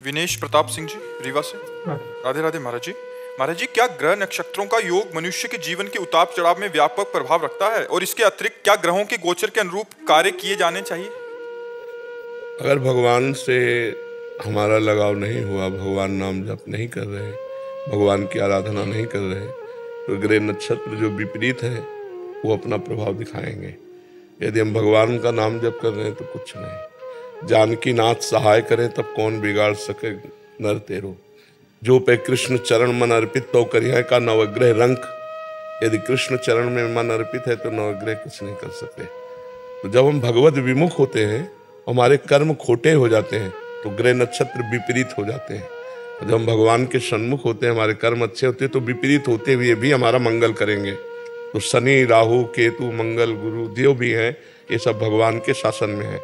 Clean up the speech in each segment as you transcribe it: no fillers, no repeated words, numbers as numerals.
विनेश प्रताप सिंह जी, रीवा से। राधे राधे महाराज जी। महाराज जी, क्या ग्रह नक्षत्रों का योग मनुष्य के जीवन के उतार चढ़ाव में व्यापक प्रभाव रखता है, और इसके अतिरिक्त क्या ग्रहों के गोचर के अनुरूप कार्य किए जाने चाहिए? अगर भगवान से हमारा लगाव नहीं हुआ, भगवान नाम जप नहीं कर रहे, भगवान की आराधना नहीं कर रहे, तो ग्रह नक्षत्र जो विपरीत है वो अपना प्रभाव दिखाएंगे। यदि हम भगवान का नाम जप कर रहे हैं तो कुछ नहीं। जानकी नाथ सहाय करें तब कौन बिगाड़ सके नर तेरो, जो पे कृष्ण चरण मन अर्पित तो करिया का नवग्रह रंक। यदि कृष्ण चरण में मन अर्पित है तो नवग्रह कुछ नहीं कर सकते। तो जब हम भगवत विमुख होते हैं, हमारे कर्म खोटे हो जाते हैं, तो ग्रह नक्षत्र विपरीत हो जाते हैं। जब हम भगवान के सन्मुख होते हैं, हमारे कर्म अच्छे होते हैं, तो विपरीत होते हुए भी हमारा मंगल करेंगे। तो शनि, राहु, केतु, मंगल, गुरु, देव भी हैं, ये सब भगवान के शासन में है।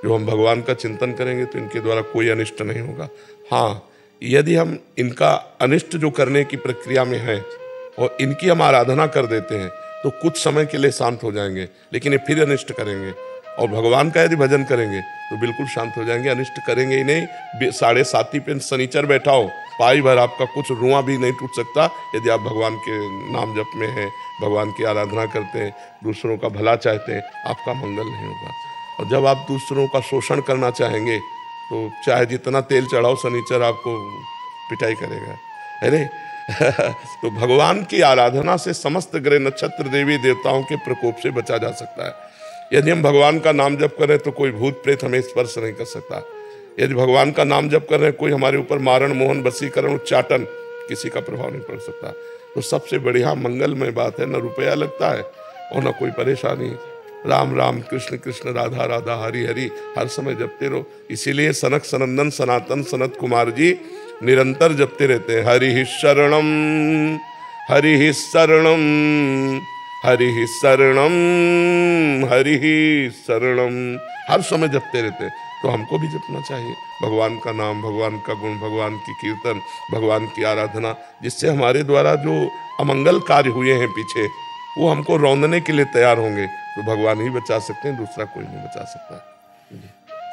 जो हम भगवान का चिंतन करेंगे तो इनके द्वारा कोई अनिष्ट नहीं होगा। हाँ, यदि हम इनका अनिष्ट जो करने की प्रक्रिया में है और इनकी हम आराधना कर देते हैं तो कुछ समय के लिए शांत हो जाएंगे, लेकिन ये फिर अनिष्ट करेंगे। और भगवान का यदि भजन करेंगे तो बिल्कुल शांत हो जाएंगे, अनिष्ट करेंगे ही नहीं। 7.5 पे शनिचर बैठा हो, पाई भर आपका कुछ रुआ भी नहीं टूट सकता। यदि आप भगवान के नाम जप में हैं, भगवान की आराधना करते हैं, दूसरों का भला चाहते हैं, आपका मंगल नहीं होगा। और जब आप दूसरों का शोषण करना चाहेंगे तो चाहे जितना तेल चढ़ाओ, शनिचर आपको पिटाई करेगा। अरे तो भगवान की आराधना से समस्त ग्रह नक्षत्र देवी देवताओं के प्रकोप से बचा जा सकता है। यदि हम भगवान का नाम जप करें तो कोई भूत प्रेत हमें स्पर्श नहीं कर सकता। यदि भगवान का नाम जप कर रहे हैं, कोई हमारे ऊपर मारण, मोहन, वशीकरण, उच्चाटन, किसी का प्रभाव नहीं पड़ सकता। तो सबसे बढ़िया मंगलमय बात है, न रुपया लगता है और न कोई परेशानी। राम राम, कृष्ण कृष्ण, राधा राधा, हरि हरि हर समय जपते रहो। इसीलिए सनक सनंदन सनातन सनत कुमार जी निरंतर जपते रहते हैं, हरि ही शरणम, हरि ही शरणम, हरि ही शरणम, हरि ही शरणम, हर समय जपते रहते हैं। तो हमको भी जपना चाहिए भगवान का नाम, भगवान का गुण, भगवान की कीर्तन, भगवान की आराधना, जिससे हमारे द्वारा जो अमंगल कार्य हुए हैं पीछे, वो हमको रौंदने के लिए तैयार होंगे। तो भगवान ही बचा सकते हैं, दूसरा कोई नहीं बचा सकता।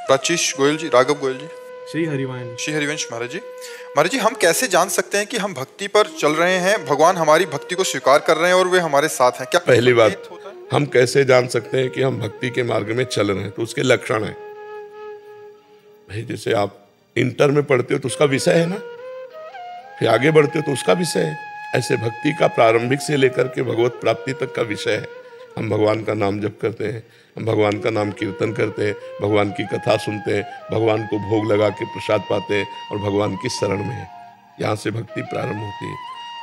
प्राचीश गोयल जी, राघव गोयल जी। श्री हरिवंश। श्री हरिवंश महाराज जी। महाराज जी, हम कैसे जान सकते हैं कि हम भक्ति पर चल रहे हैं, भगवान हमारी भक्ति को स्वीकार कर रहे हैं और वे हमारे साथ हैं? क्या पहली बात, हम कैसे जान सकते हैं कि हम भक्ति के मार्ग में चल रहे हैं? तो उसके लक्षण हैं भाई। जैसे आप इंटर में पढ़ते हो तो उसका विषय है ना, फिर आगे बढ़ते हो तो उसका विषय है। ऐसे भक्ति का प्रारंभिक से लेकर के भगवत प्राप्ति तक का विषय है। हम भगवान का नाम जप करते हैं, हम भगवान का नाम कीर्तन करते हैं, भगवान की कथा सुनते हैं, भगवान को भोग लगा के प्रसाद पाते हैं और भगवान की शरण में है। यहाँ से भक्ति प्रारंभ होती है।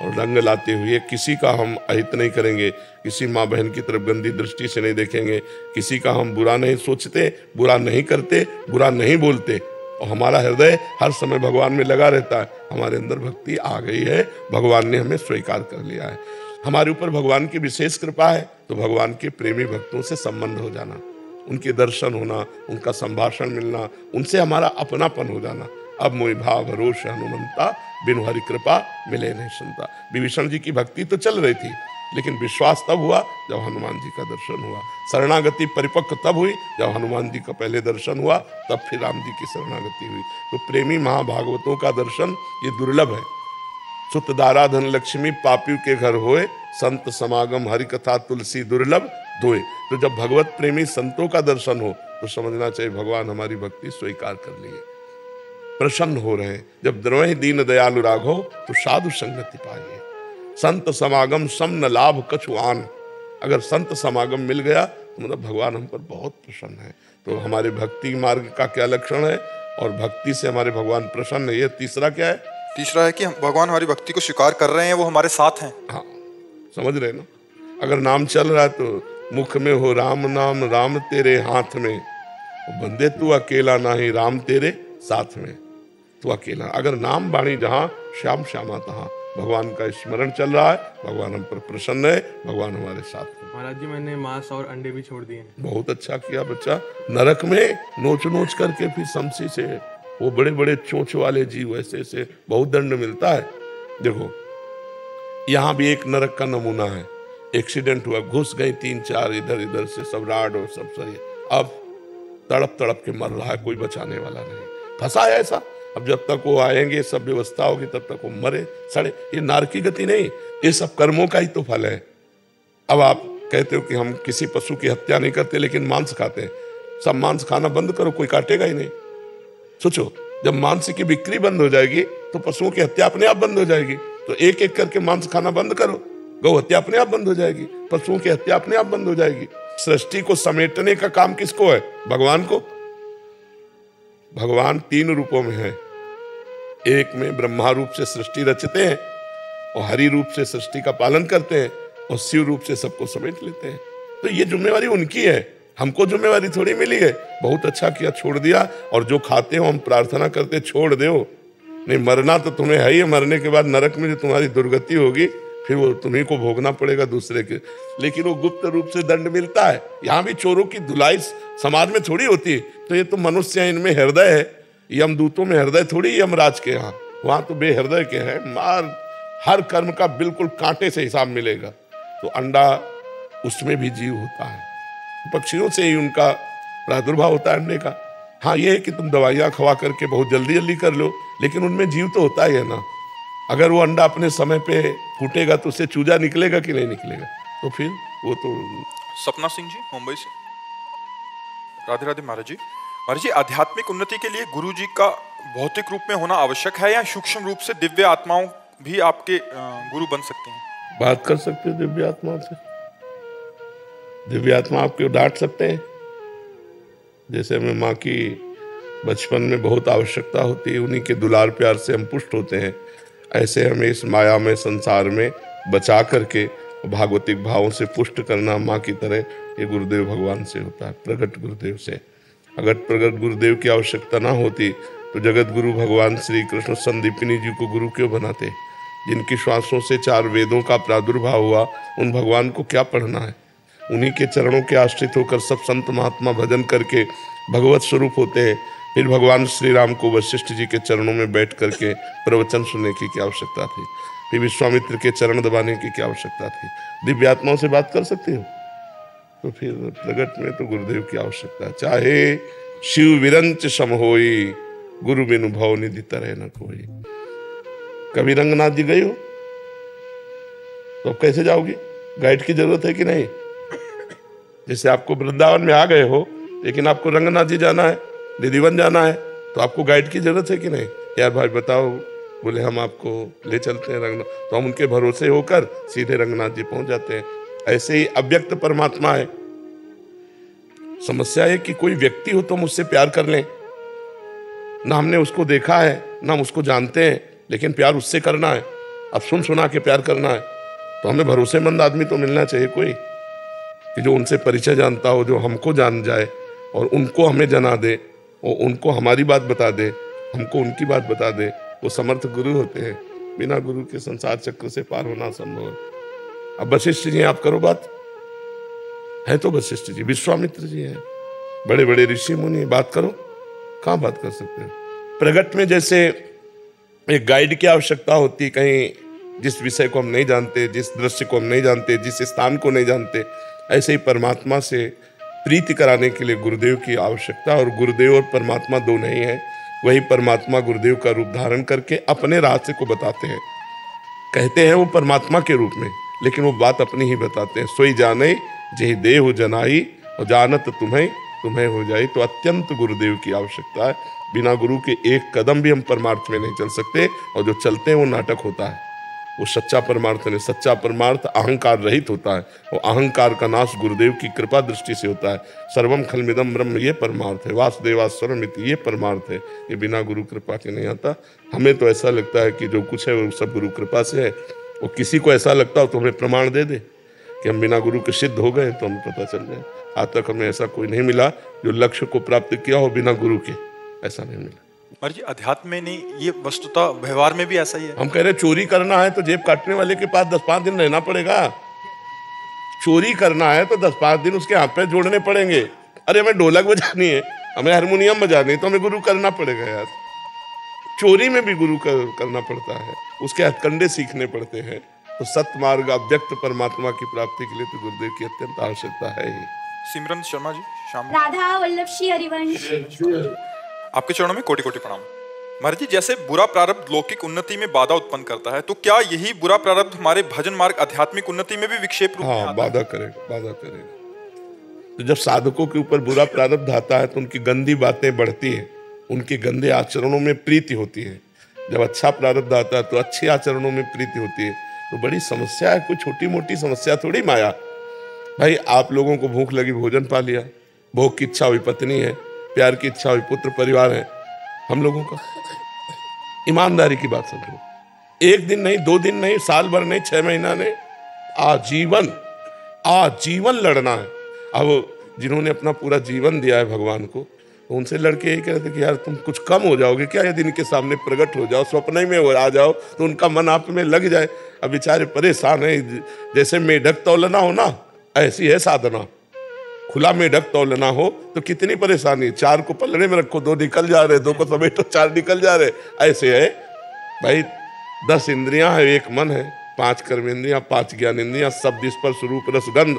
और रंग लाते हुए किसी का हम अहित नहीं करेंगे, किसी माँ बहन की तरफ गंदी दृष्टि से नहीं देखेंगे, किसी का हम बुरा नहीं सोचते, बुरा नहीं करते, बुरा नहीं बोलते, और हमारा हृदय हर समय भगवान में लगा रहता है। हमारे अंदर भक्ति आ गई है, भगवान ने हमें स्वीकार कर लिया है। हमारे ऊपर भगवान की विशेष कृपा है, तो भगवान के प्रेमी भक्तों से संबंध हो जाना, उनके दर्शन होना, उनका संभाषण मिलना, उनसे हमारा अपनापन हो जाना। अब मोहि भाव भरोस हनुमंता, बिनु हरि कृपा मिले नहीं सुनता। विभीषण जी की भक्ति तो चल रही थी, लेकिन विश्वास तब हुआ जब हनुमान जी का दर्शन हुआ। शरणागति परिपक्व तब हुई जब हनुमान जी का पहले दर्शन हुआ, तब फिर राम जी की शरणागति हुई। तो प्रेमी महाभागवतों का दर्शन ये दुर्लभ है। सुत दारा धन लक्ष्मी पापियों के घर होए, संत समागम हरि कथा तुलसी दुर्लभ धोए। तो जब भगवत प्रेमी संतों का दर्शन हो तो समझना चाहिए भगवान हमारी भक्ति स्वीकार कर लिए, प्रसन्न हो रहे हैं। जब द्रवहि दीन दयालु राघो तो साधु संगति पाइए। संत समागम सम न लाभ कछु आन। अगर संत समागम मिल गया तो मतलब भगवान हम पर बहुत प्रसन्न है। तो हमारे भक्ति मार्ग का क्या लक्षण है, और भक्ति से हमारे भगवान प्रसन्न है। ये तीसरा क्या है? तीसरा है कि हम भगवान हमारी भक्ति को स्वीकार कर रहे हैं, वो हमारे साथ हैं। हाँ, समझ रहे ना। अगर नाम चल रहा है तो मुख में हो राम नाम, राम तेरे हाथ में, बंदे तू अकेला नहीं, राम तेरे साथ में, तू अकेला। अगर नाम बाणी जहाँ, श्याम श्यामा तहाँ। भगवान का स्मरण चल रहा है, भगवान हम पर प्रसन्न है, भगवान हमारे साथ है। महाराज जी, मैंने मांस और अंडे भी छोड़ दिए। बहुत अच्छा किया बच्चा। नरक में नोच नोच करके फिर शमशी से वो बड़े बड़े चोंच वाले जीव ऐसे से बहुत दंड मिलता है। देखो यहाँ भी एक नरक का नमूना है। एक्सीडेंट हुआ, घुस गई 3-4 इधर इधर से सब राड और सब सही। अब तड़प तड़प के मर रहा है, कोई बचाने वाला नहीं। फंसा है ऐसा। अब जब तक वो आएंगे, सब व्यवस्था होगी, तब तक वो मरे सड़े। ये नार की गति नहीं, ये सब कर्मों का ही तो फल है। अब आप कहते हो कि हम किसी पशु की हत्या नहीं करते लेकिन मांस खाते हैं, सब मांस खाना बंद करो, कोई काटेगा ही नहीं। सोचो, जब मांस की बिक्री बंद हो जाएगी तो पशुओं की हत्या अपने आप बंद हो जाएगी। तो एक एक करके मांस खाना बंद करो, गौ हत्या अपने आप बंद हो जाएगी, पशुओं की हत्या अपने आप बंद हो जाएगी। सृष्टि को समेटने का काम किसको है? भगवान को। भगवान 3 रूपों में है। एक में ब्रह्मा रूप से सृष्टि रचते हैं और हरि रूप से सृष्टि का पालन करते हैं और शिव रूप से सबको समेट लेते हैं। तो ये जिम्मेवारी उनकी है, हमको जिम्मेवारी थोड़ी मिली है। बहुत अच्छा किया, छोड़ दिया। और जो खाते हो हम प्रार्थना करते छोड़ दो, नहीं मरना तो तुम्हें है ही, मरने के बाद नरक में जो तुम्हारी दुर्गति होगी फिर वो तुम्हीं को भोगना पड़ेगा दूसरे के। लेकिन वो गुप्त रूप से दंड मिलता है। यहाँ भी चोरों की धुलाई समाज में थोड़ी होती है। तो ये तो मनुष्य है, इनमें हृदय है। यमदूतों में हृदय थोड़ी यमराज के यहाँ, वहां तो बेहृदय के हैं। मार हर कर्म का बिल्कुल कांटे से हिसाब मिलेगा। तो अंडा, उसमें भी जीव होता है, पक्षियों से ही उनका प्रादुर्भाव होता है अंडे का। हाँ, ये है कि तुम दवाइयाँ खवा करके बहुत जल्दी जल्दी कर लो, लेकिन उनमें जीव तो होता ही है ना। अगर वो अंडा अपने समय पे फूटेगा तो उससे चूजा निकलेगा कि नहीं निकलेगा? तो फिर वो तो। सपना सिंह जी, मुंबई से। राधे राधे महाराज जी। महाराज जी, आध्यात्मिक उन्नति के लिए गुरु जी का भौतिक रूप में होना आवश्यक है या सूक्ष्म रूप से दिव्य आत्माओं भी आपके गुरु बन सकते हैं? बात कर सकते हो दिव्य आत्माओं से। दिव्य आत्मा आपको डांट सकते हैं। जैसे हमें माँ की बचपन में बहुत आवश्यकता होती है, उन्हीं के दुलार प्यार से हम पुष्ट होते हैं। ऐसे हमें इस माया में, संसार में बचा करके भागवतिक भावों से पुष्ट करना माँ की तरह ये गुरुदेव भगवान से होता है, प्रगट गुरुदेव से। अगर प्रगट गुरुदेव की आवश्यकता ना होती तो जगत गुरु भगवान श्री कृष्ण संदीपिनी जी को गुरु क्यों बनाते? जिनकी श्वासों से 4 वेदों का प्रादुर्भाव हुआ, उन भगवान को क्या पढ़ना है? उन्हीं के चरणों के आश्रित होकर सब संत महात्मा भजन करके भगवत स्वरूप होते हैं। फिर भगवान श्री राम को वशिष्ठ जी के चरणों में बैठ करके प्रवचन सुनने की क्या आवश्यकता थी? फिर विश्वामित्र के चरण दबाने की क्या आवश्यकता थी? दिव्य आत्माओं से बात कर सकते हो। तो फिर प्रगट में तो गुरुदेव की आवश्यकता है। चाहे शिव विरंच सम होई, गुरु बिनु भव निधि तरह न कोई। कभी रंगनाथ जी गए हो तो अब कैसे जाओगे? गाइड की जरूरत है कि नहीं? जैसे आपको वृंदावन में आ गए हो लेकिन आपको रंगनाथ जी जाना है, निधिवन जाना है, तो आपको गाइड की जरूरत है कि नहीं? यार भाई बताओ, बोले हम आपको ले चलते हैं रंगनाथ, तो हम उनके भरोसे होकर सीधे रंगनाथ जी पहुंच जाते हैं। ऐसे ही अव्यक्त परमात्मा है। समस्या है कि कोई व्यक्ति हो तो हम उससे प्यार कर लें, ना हमने उसको देखा है ना हम उसको जानते हैं, लेकिन प्यार उससे करना है। अब सुन सुना के प्यार करना है तो हमें भरोसेमंद आदमी तो मिलना चाहिए कोई, कि जो उनसे परिचय जानता हो, जो हमको जान जाए और उनको हमें जना दे और उनको हमारी बात बता दे, हमको उनकी बात बता दे। वो समर्थ गुरु होते हैं। बिना गुरु के संसार चक्र से पार होना संभव है। अब वशिष्ठ जी आप करो बात, है तो वशिष्ठ जी, विश्वामित्र जी हैं, बड़े बड़े ऋषि मुनि, बात करो, कहाँ बात कर सकते हैं? प्रगट में जैसे एक गाइड की आवश्यकता होती, कहीं जिस विषय को हम नहीं जानते, जिस दृश्य को हम नहीं जानते, जिस स्थान को नहीं जानते, ऐसे ही परमात्मा से प्रीति कराने के लिए गुरुदेव की आवश्यकता। और गुरुदेव और परमात्मा दो नहीं है, वही परमात्मा गुरुदेव का रूप धारण करके अपने रास्ते को बताते हैं। कहते हैं वो परमात्मा के रूप में, लेकिन वो बात अपनी ही बताते हैं। सोई जाने जेहि देहु जनाई और जानत तुम्हें तुम्हें हो जाए। तो अत्यंत गुरुदेव की आवश्यकता है। बिना गुरु के एक कदम भी हम परमार्थ में नहीं चल सकते, और जो चलते हैं वो नाटक होता है। वो सच्चा परमार्थ नहीं। सच्चा परमार्थ अहंकार रहित होता है, और अहंकार का नाश गुरुदेव की कृपा दृष्टि से होता है। सर्वम खलमिदम ब्रह्म, ये परमार्थ है। वासुदेवास्वरमिति, ये परमार्थ है। ये बिना गुरु कृपा के नहीं आता। हमें तो ऐसा लगता है कि जो कुछ है वो सब गुरु कृपा से है, और किसी को ऐसा लगता हो तो हमें प्रमाण दे दे कि हम बिना गुरु के सिद्ध हो गए, तो हमें पता चल जाए। आज तक हमें ऐसा कोई नहीं मिला जो लक्ष्य को प्राप्त किया हो बिना गुरु के, ऐसा नहीं मिला। महाराज जी, अध्यात्म में नहीं, ये वस्तुतः व्यवहार में भी ऐसा ही है। हम कह रहे चोरी करना है तो जेब काटने वाले के पास 10-5 दिन रहना पड़ेगा। चोरी करना है तो 10-5 दिन उसके हाथ पे जोड़ने पड़ेंगे। अरे हमें ढोलक बजानी है, हमें हारमोनियम बजानी है, तो हमें गुरु करना पड़ेगा यार। चोरी में भी गुरु करना पड़ता है, उसके हथकंडे सीखने पड़ते हैं। तो सतमार्ग अव्यक्त परमात्मा की प्राप्ति के लिए तो गुरुदेव की अत्यंत आवश्यकता है ही। सिमरन शर्मा जी, शाम राधा वल्लभ श्री हरिवंश। आपके चरणों में कोटि कोटि प्रणाम। महाराज जी, जैसे बुरा प्रारब्ध लौकिक उन्नति में बाधा उत्पन्न करता है, तो क्या यही बुरा प्रारब्ध हमारे भजन मार्ग आध्यात्मिक उन्नति में भी विक्षेप रूप में आता है? बाधा करेगा। तो जब साधकों के ऊपर बुरा प्रारब्ध आता है तो उनकी गंदी बातें बढ़ती हैं, उनके गंदे आचरणों में प्रीति होती है। जब अच्छा प्रारब्ध आता है तो अच्छे आचरणों में प्रीति होती है। तो बड़ी समस्या है, कोई छोटी मोटी समस्या थोड़ी माया। भाई आप लोगों को भूख लगी, भोजन पा लिया, भोग की इच्छा हुई पत्नी है, प्यार की इच्छा हुई पुत्र परिवार है। हम लोगों का ईमानदारी की बात समझो, एक दिन नहीं, 2 दिन नहीं, साल भर नहीं, 6 महीना नहीं, आजीवन लड़ना है। अब जिन्होंने अपना पूरा जीवन दिया है भगवान को, तो उनसे लड़के यही कहते कि यार तुम कुछ कम हो जाओगे क्या, यदि इनके सामने प्रकट हो जाओ, स्वप्न में आ जाओ तो उनका मन आप में लग जाए। अब बेचारे परेशान है, जैसे मेढक तौलना हो ना, ऐसी है साधना। खुला मेढक तौलना हो तो कितनी परेशानी, 4 को पलड़े में रखो, 2 निकल जा रहे, 2 को समेटो 4 निकल जा रहे, ऐसे है भाई। 10 इंद्रियां है, 1 मन है, 5 कर्मेंद्रियां, 5 ज्ञानेंद्रियां, शब्द स्पर्श रूप रस गंध,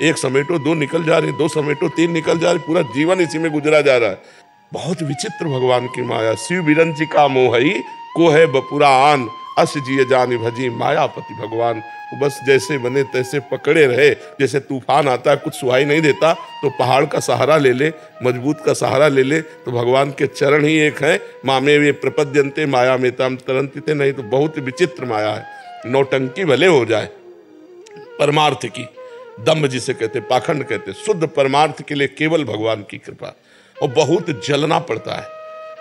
1 समेटो 2 निकल जा रही, 2 समेटो 3 निकल जा रही, पूरा जीवन इसी में गुजरा जा रहा है। बहुत विचित्र भगवान की माया। शिव विरंचिका मोहई को है बपुरा आन, अस जिय जानि भजी मायापति भगवान। वो बस जैसे बने तैसे पकड़े रहे। जैसे तूफान आता है, कुछ सुहाई नहीं देता, तो पहाड़ का सहारा ले ले, मजबूत का सहारा ले ले, तो भगवान के चरण ही एक है। मामे वे प्रपद्यन्ते माया में ताम तरंतिते। नहीं तो बहुत विचित्र माया है। नौटंकी भले हो जाए, परमार्थ की, दम्भ जिसे कहते, पाखंड कहते, शुद्ध परमार्थ के लिए केवल भगवान की कृपा। और बहुत जलना पड़ता है,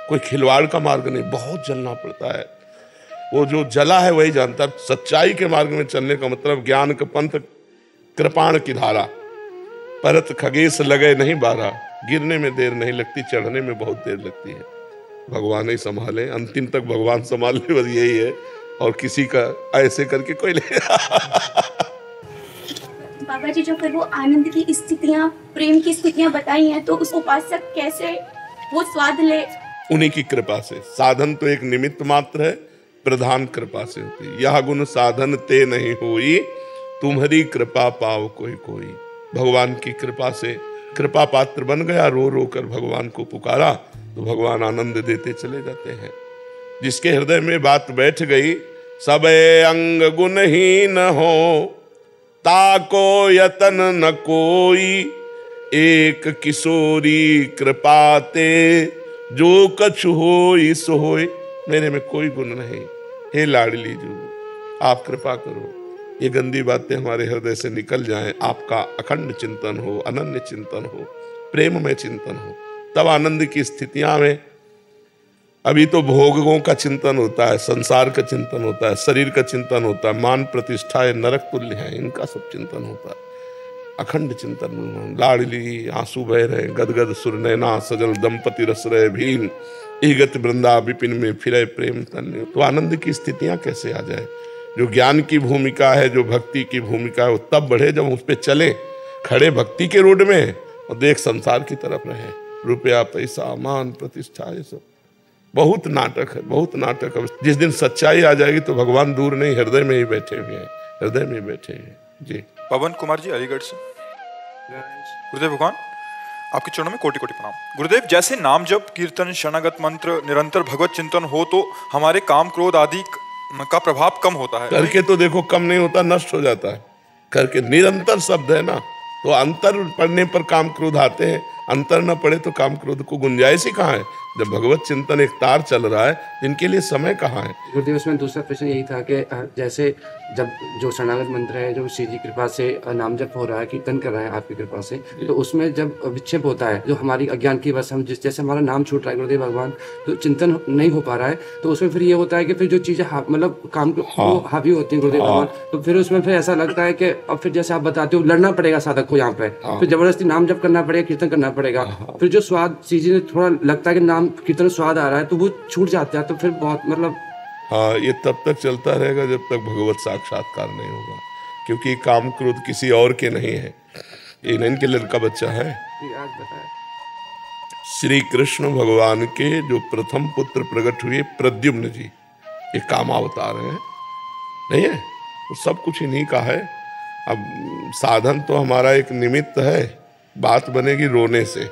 कोई खिलवाड़ का मार्ग नहीं, बहुत जलना पड़ता है। वो जो जला है वही जानता है। सच्चाई के मार्ग में चलने का मतलब ज्ञान का पंथ, कृपाण की धारा, परत खगेश लगे नहीं बारा, गिरने में देर नहीं लगती, चढ़ने में बहुत देर लगती है। भगवान ही संभाले, अंतिम तक भगवान संभाले, बस यही है। और किसी का ऐसे करके कोई नहीं। बाबा जी, जो फिर वो आनंद की स्थितियां, प्रेम की स्थितियां बताई हैं, तो उस उपासक कैसे वो स्वाद ले? उन्हीं की कृपा से। साधन तो एक निमित्त मात्र है, प्रधान कृपा से होती है। यह गुण साधन ते नहीं हुई, तुम्हारी कृपा पाव कोई कोई। भगवान की कृपा से कृपा पात्र बन गया, रो रो कर भगवान को पुकारा, तो भगवान आनंद देते चले जाते हैं। जिसके हृदय में बात बैठ गई, सबे अंग गुणहीन हो, ताको यतन न कोई, एक किशोरी कृपाते, जो कछु होई सो होय। मेरे में कोई गुण नहीं, हे लाडली जो आप कृपा करो, ये गंदी बातें हमारे हृदय से निकल जाएं, आपका अखंड चिंतन हो, अनन्य चिंतन हो, प्रेम में चिंतन हो, तब आनंद की स्थितियां में। अभी तो भोगों का चिंतन होता है, संसार का चिंतन होता है, शरीर का चिंतन होता है, मान प्रतिष्ठा है, नरक तुल्य है, इनका सब चिंतन होता है। अखंड चिंतन, लाडली आंसू बह रहे, गदगद सुरनैना, सजल दंपति रस रहे भीन, ईगत वृंदा विपिन में फिरे प्रेम तन्य। तो आनंद की स्थितियां कैसे आ जाए? जो ज्ञान की भूमिका है, जो भक्ति की भूमिका है, वो तब बढ़े जब उस पर चले, खड़े भक्ति के रोड में, और देख संसार की तरफ रहे। रुपया पैसा मान प्रतिष्ठा, ये सब बहुत नाटक है, बहुत नाटक है। जिस दिन सच्चाई आ जाएगी तो भगवान दूर नहीं, हृदय में ही बैठे हुए हैं, हृदय में ही बैठे हैं। जी पवन कुमार जी, अलीगढ़ से। गुरुदेव भगवान, आपके चरणों में कोटि कोटि प्रणाम। गुरुदेव, जैसे नाम जप, कीर्तन, शरणागत मंत्र, निरंतर भगवत चिंतन हो तो हमारे काम क्रोध आदि का प्रभाव कम होता है। करके तो देखो कम नहीं होता, नष्ट हो जाता है। करके निरंतर शब्द है ना, तो अंतर पढ़ने पर काम क्रोध आते हैं, अंतर न पड़े तो काम क्रोध को गुंजाइश ही कहाँ है? जब भगवत चिंतन एक तार चल रहा है, इनके लिए समय कहाँ है? गुरुदेव, उसमें दूसरा प्रश्न यही था कि जैसे जब जो शरणागत मंत्र है, जो श्री जी कृपा से नाम जप हो रहा है, कीर्तन कर रहे हैं आपकी कृपा से, तो उसमें जब विक्षेप होता है, जो हमारी अज्ञान की वजह, हम जैसे हमारा नाम छूट रहा है गुरुदेव भगवान, तो चिंतन नहीं हो पा रहा है, तो उसमें फिर ये होता है कि फिर जो चीज़ें मतलब काम वो हावी होती है गुरुदेव भगवान, तो फिर उसमें फिर ऐसा लगता है कि अब फिर जैसे आप बताते हो, लड़ना पड़ेगा साधक को यहाँ पे, फिर जबरदस्ती नाम जप करना पड़ेगा, कीर्तन करना पड़ेगा। फिर जो स्वाद श्री जी ने थोड़ा लगता है कि नाम कीर्तन स्वाद आ रहा है, तो वो छूट जाता है, तो फिर बहुत मतलब हाँ, ये तब तक चलता रहेगा जब तक भगवत साक्षात्कार नहीं होगा, क्योंकि काम क्रोध किसी और के नहीं है, ये इनके लड़का बच्चा है। श्री कृष्ण भगवान के जो प्रथम पुत्र प्रकट हुए प्रद्युम्न जी, ये कामावतार हैं, नहीं है? तो सब कुछ इन्हीं का है। अब साधन तो हमारा एक निमित्त है, बात बनेगी रोने से।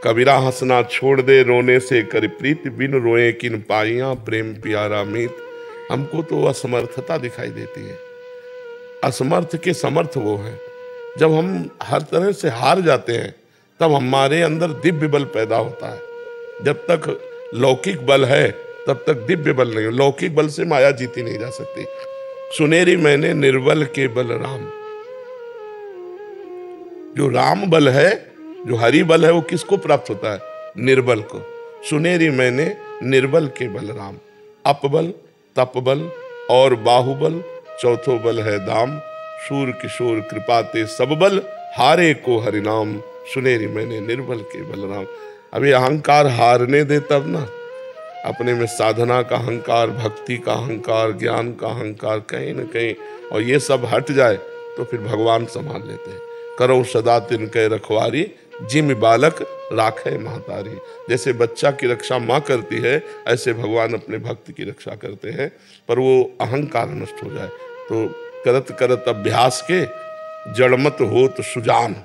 कबीरा हंसना छोड़ दे, रोने से कर प्रीत, बिन रोए किन पाइयां, प्रेम प्यारा मीत। हमको तो असमर्थता दिखाई देती है। असमर्थ के समर्थ वो है। जब हम हर तरह से हार जाते हैं तब हमारे अंदर दिव्य बल पैदा होता है। जब तक लौकिक बल है तब तक दिव्य बल नहीं। लौकिक बल से माया जीती नहीं जा सकती। सुनेरी मैंने निर्बल के बल राम। जो राम बल है, जो हरि बल है, वो किसको प्राप्त होता है? निर्बल को। सुनेरी मैंने निर्बल के बल राम। अपबल, तपबल और बाहुबल, चौथो बल है दाम। शूर किशोर कृपाते सब बल, हारे को हरिनाम। सुनेरी मैंने निर्बल के बल राम। अभी अहंकार हारने दे तब ना। अपने में साधना का अहंकार, भक्ति का अहंकार, ज्ञान का अहंकार कहीं न कहीं, और ये सब हट जाए तो फिर भगवान संभाल लेते हैं। करो सदा तिनके रखवारी, जिम बालक राखे महतारी। जैसे बच्चा की रक्षा माँ करती है, ऐसे भगवान अपने भक्त की रक्षा करते हैं। पर वो अहंकार नष्ट हो जाए तो करत करत अभ्यास के, जड़मत होत सुजान।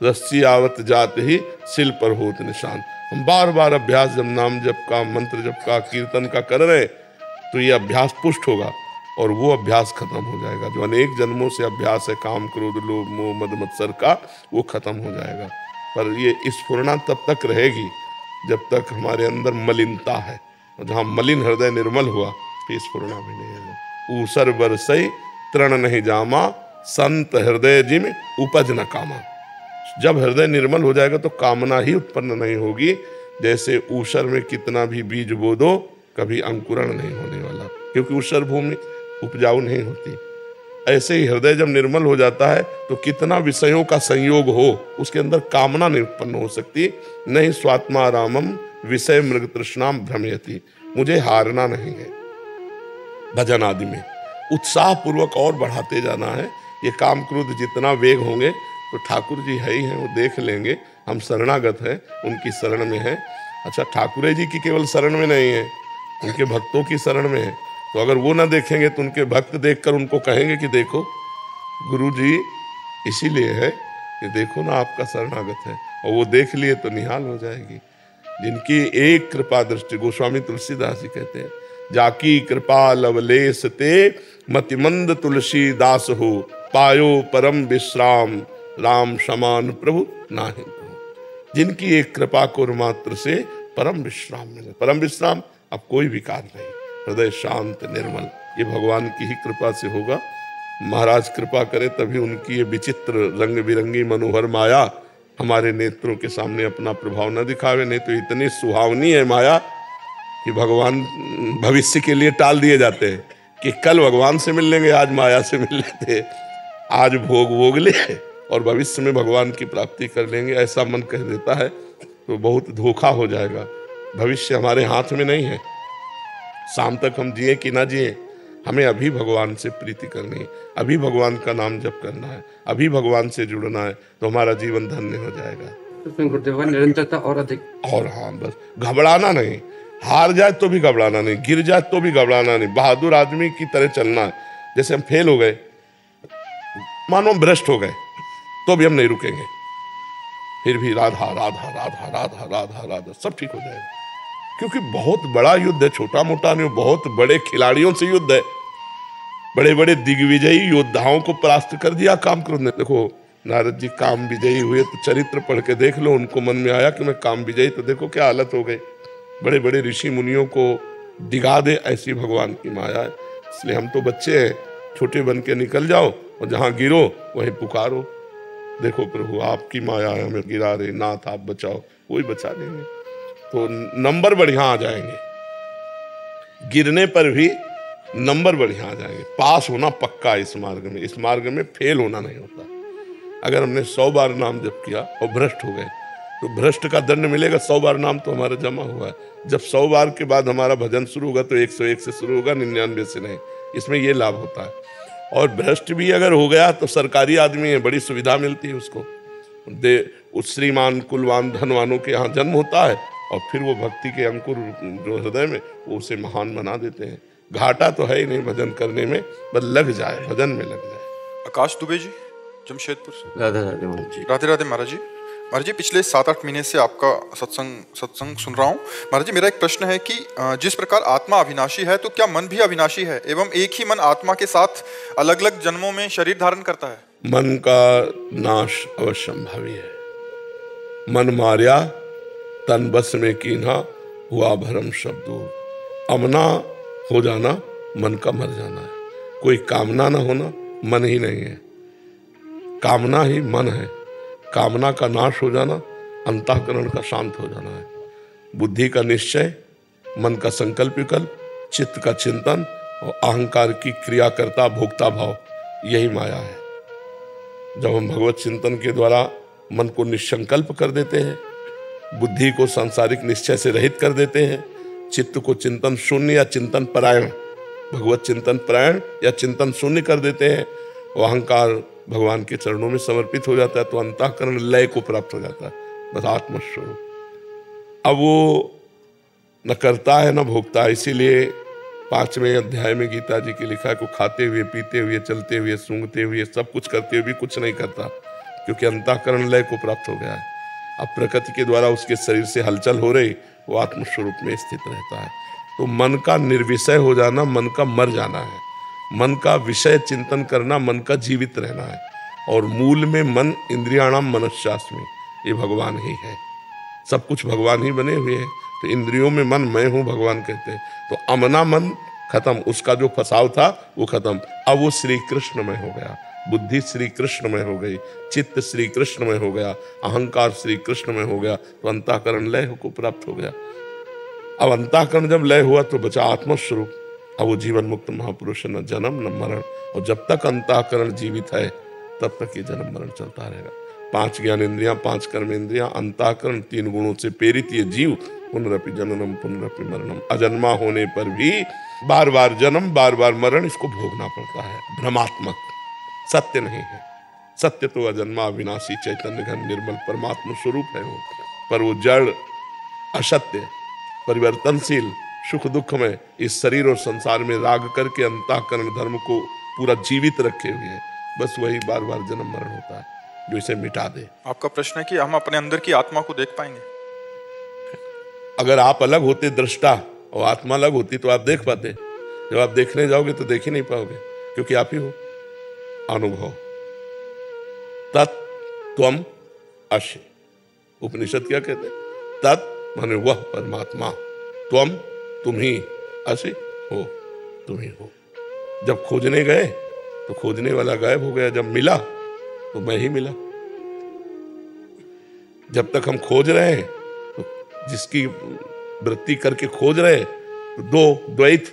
रस्सी आवत जात ही सिल पर होत निशान। हम बार बार अभ्यास, जब नाम जप का, मंत्र जप का, कीर्तन का कर रहे तो ये अभ्यास पुष्ट होगा और वो अभ्यास खत्म हो जाएगा। जो अनेक जन्मों से अभ्यास है काम, क्रोध, लोभ, मोह, मद, मत्सर का, वो खत्म हो जाएगा। पर ये स्फुरना तब तक रहेगी जब तक हमारे अंदर मलिनता है। और जहाँ मलिन हृदय निर्मल हुआ फिर स्फुरना भी नहीं है। ऊसर बरसई तृण नहीं जामा, संत हृदय जिम उपज न कामा। जब हृदय निर्मल हो जाएगा तो कामना ही उत्पन्न नहीं होगी। जैसे ऊसर में कितना भी बीज बो दो, कभी अंकुरण नहीं होने वाला, क्योंकि ऊसर भूमि उपजाऊ नहीं होती। ऐसे ही हृदय जब निर्मल हो जाता है तो कितना विषयों का संयोग हो, उसके अंदर कामना नहीं उत्पन्न हो सकती। नहीं स्वात्मा रामम विषय मृग तृष्णाम भ्रमयति। मुझे हारना नहीं है। भजन आदि में उत्साह पूर्वक और बढ़ाते जाना है। ये काम क्रोध जितना वेग होंगे तो ठाकुर जी है ही हैं, वो देख लेंगे। हम शरणागत हैं, उनकी शरण में हैं। अच्छा, ठाकुर जी की केवल शरण में नहीं है, उनके भक्तों की शरण में है। तो अगर वो ना देखेंगे तो उनके भक्त देखकर उनको कहेंगे कि देखो गुरु जी इसीलिए है कि देखो ना आपका शरणागत है। और वो देख लिए तो निहाल हो जाएगी। जिनकी एक कृपा दृष्टि, गोस्वामी तुलसीदास जी कहते हैं, जाकी कृपा लवलेस ते, मतिमंद तुलसी दास हो, पायो परम विश्राम, राम समान प्रभु नाहि प्रभु। जिनकी एक कृपा को मात्र से परम विश्राम मिले। परम विश्राम, अब कोई विकार नहीं, हृदय शांत निर्मल, ये भगवान की ही कृपा से होगा। महाराज कृपा करे तभी उनकी ये विचित्र रंग बिरंगी मनोहर माया हमारे नेत्रों के सामने अपना प्रभाव न दिखावे। नहीं तो इतनी सुहावनी है माया कि भगवान भविष्य के लिए टाल दिए जाते हैं कि कल भगवान से मिल लेंगे, आज माया से मिल लेते। आज भोग ले और भविष्य में भगवान की प्राप्ति कर लेंगे, ऐसा मन कह देता है तो बहुत धोखा हो जाएगा। भविष्य हमारे हाथ में नहीं है। शाम तक हम जिए कि ना जिए, हमें अभी भगवान से प्रीति करनी है, अभी भगवान का नाम जप करना है, अभी भगवान से जुड़ना है, तो हमारा जीवन धन्य हो जाएगा। गुरुदेव निरंतरता और अधिक, और हाँ, बस घबराना नहीं। हार जाए तो भी घबराना नहीं, गिर जाए तो भी घबराना नहीं। बहादुर आदमी की तरह चलना है। जैसे हम फेल हो गए, मानो भ्रष्ट हो गए, तो भी हम नहीं रुकेंगे। फिर भी राधा राधा राधा राधा राधा राधा, सब ठीक हो जाएगा। क्योंकि बहुत बड़ा युद्ध है, छोटा मोटा नहीं, बहुत बड़े खिलाड़ियों से युद्ध है। बड़े बड़े दिग्विजयी योद्धाओं को परास्त कर दिया काम क्रोध ने। देखो नारद जी काम विजयी हुए तो चरित्र पढ़ के देख लो, उनको मन में आया कि मैं काम विजयी, तो देखो क्या हालत हो गई। बड़े बड़े ऋषि मुनियों को डिगा दे, ऐसी भगवान की माया है। इसलिए हम तो बच्चे हैं, छोटे बन के निकल जाओ और जहाँ गिरो वहीं पुकारो, देखो प्रभु आपकी माया है, हमें गिरा रहे, नाथ आप बचाओ, वही बचा लेंगे। तो नंबर बढ़िया आ जाएंगे, गिरने पर भी नंबर बढ़िया आ जाएंगे। पास होना पक्का इस मार्ग में फेल होना नहीं होता। अगर हमने 100 बार नाम जप किया और भ्रष्ट हो गए तो भ्रष्ट का दंड मिलेगा। 100 बार नाम तो हमारा जमा हुआ है। जब 100 बार के बाद हमारा भजन शुरू होगा तो 101 से शुरू होगा, 99 से नहीं। इसमें ये लाभ होता है। और भ्रष्ट भी अगर हो गया तो सरकारी आदमी है, बड़ी सुविधा मिलती है उसको। उस श्रीमान कुलवान धनवानों के यहाँ जन्म होता है और फिर वो भक्ति के अंकुर जो हृदय में, वो उसे महान बना देते हैं। घाटा तो है ही नहीं भजन करने में, बस लग जाए, भजन में लग जाए। आकाश दुबे जी, जमशेदपुर से। राधे राधे महाराज जी। राधे राधे महाराज जी। महाराज जी, पिछले 7-8 महीने से आपका सत्संग सुन रहा हूँ। महाराज जी, मेरा एक प्रश्न है कि जिस प्रकार आत्मा अविनाशी है, तो क्या मन भी अविनाशी है एवं एक ही मन आत्मा के साथ अलग अलग जन्मों में शरीर धारण करता है? मन का नाश अवश्यंभावी है। मन मार्या तन बस में कीन्हा, हुआ भरम शब्दो। अमना हो जाना मन का मर जाना है। कोई कामना ना होना मन ही नहीं है, कामना ही मन है। कामना का नाश हो जाना अंतःकरण का शांत हो जाना है। बुद्धि का निश्चय, मन का संकल्प विकल्प, चित्त का चिंतन और अहंकार की क्रियाकर्ता भोक्ता भाव, यही माया है। जब हम भगवत चिंतन के द्वारा मन को निसंकल्प कर देते हैं, बुद्धि को सांसारिक निश्चय से रहित कर देते हैं, चित्त को चिंतन शून्य या चिंतन परायण, भगवत चिंतन परायण या चिंतन शून्य कर देते हैं, और अहंकार भगवान के चरणों में समर्पित हो जाता है, तो अंतःकरण लय को प्राप्त हो जाता है, बस आत्मस्वरूप। अब वो न करता है न भोगता है। इसीलिए 5वें अध्याय में गीता जी की लिखा है को खाते हुए, पीते हुए, चलते हुए, सूंघते हुए, सब कुछ करते हुए भी कुछ नहीं करता, क्योंकि अंतःकरण लय को प्राप्त हो गया है। अब प्रकृति के द्वारा उसके शरीर से हलचल हो रही, वो आत्मस्वरूप में स्थित रहता है। तो मन का निर्विषय हो जाना मन का मर जाना है। मन का विषय चिंतन करना मन का जीवित रहना है। और मूल में मन इंद्रियाणाम मनश्चास्मि, ये भगवान ही है। सब कुछ भगवान ही बने हुए हैं। तो इंद्रियों में मन मैं हूँ भगवान कहते हैं। तो अमना मन खत्म, उसका जो फसाव था वो खत्म। अब वो श्री कृष्ण में हो गया, बुद्धि श्री कृष्ण में हो गई, चित्त श्री कृष्ण में हो गया, अहंकार श्री कृष्ण में हो गया, तो अंतःकरण लय को प्राप्त हो गया। अब अंतःकरण जब लय हुआ तो बचा आत्मस्वरूप। अब वो जीवन मुक्त महापुरुष, न जन्म न मरण। और जब तक अंतःकरण जीवित है तब तक ये जन्म मरण चलता रहेगा। 5 ज्ञानेंद्रियां, 5 कर्मेंद्रियां, अंतःकरण, 3 गुणों से प्रेरित ये जीव पुनरपि जननम पुनरपि मरणम, अजन्मा होने पर भी बार बार जन्म बार बार मरण इसको भोगना पड़ता है। भ्रमात्मक, सत्य नहीं है। सत्य तो अजन्मा विनाशी चैतन्य घन निर्मल परमात्मा स्वरूप है वो, पर वो जड़ असत्य परिवर्तनशील सुख दुख में इस शरीर और संसार में राग करके अंतःकरण धर्म को पूरा जीवित रखे हुए है। बस वही बार बार जन्म मरण होता है जो इसे मिटा दे। आपका प्रश्न है कि हम अपने अंदर की आत्मा को देख पाएंगे? अगर आप अलग होते दृष्टा और आत्मा अलग होती तो आप देख पाते। जब आप देखने जाओगे तो देख ही नहीं पाओगे, क्योंकि आप ही हो। अनुभव तत्त्वम असि, उपनिषद क्या कहते हैं? तत् माने वह परमात्मा, त्वम तुम ही, असि हो तुम ही हो। जब खोजने गए तो खोजने वाला गायब हो गया, जब मिला तो मैं ही मिला। जब तक हम खोज रहे हैं तो जिसकी वृत्ति करके खोज रहे हैं तो दो द्वैत,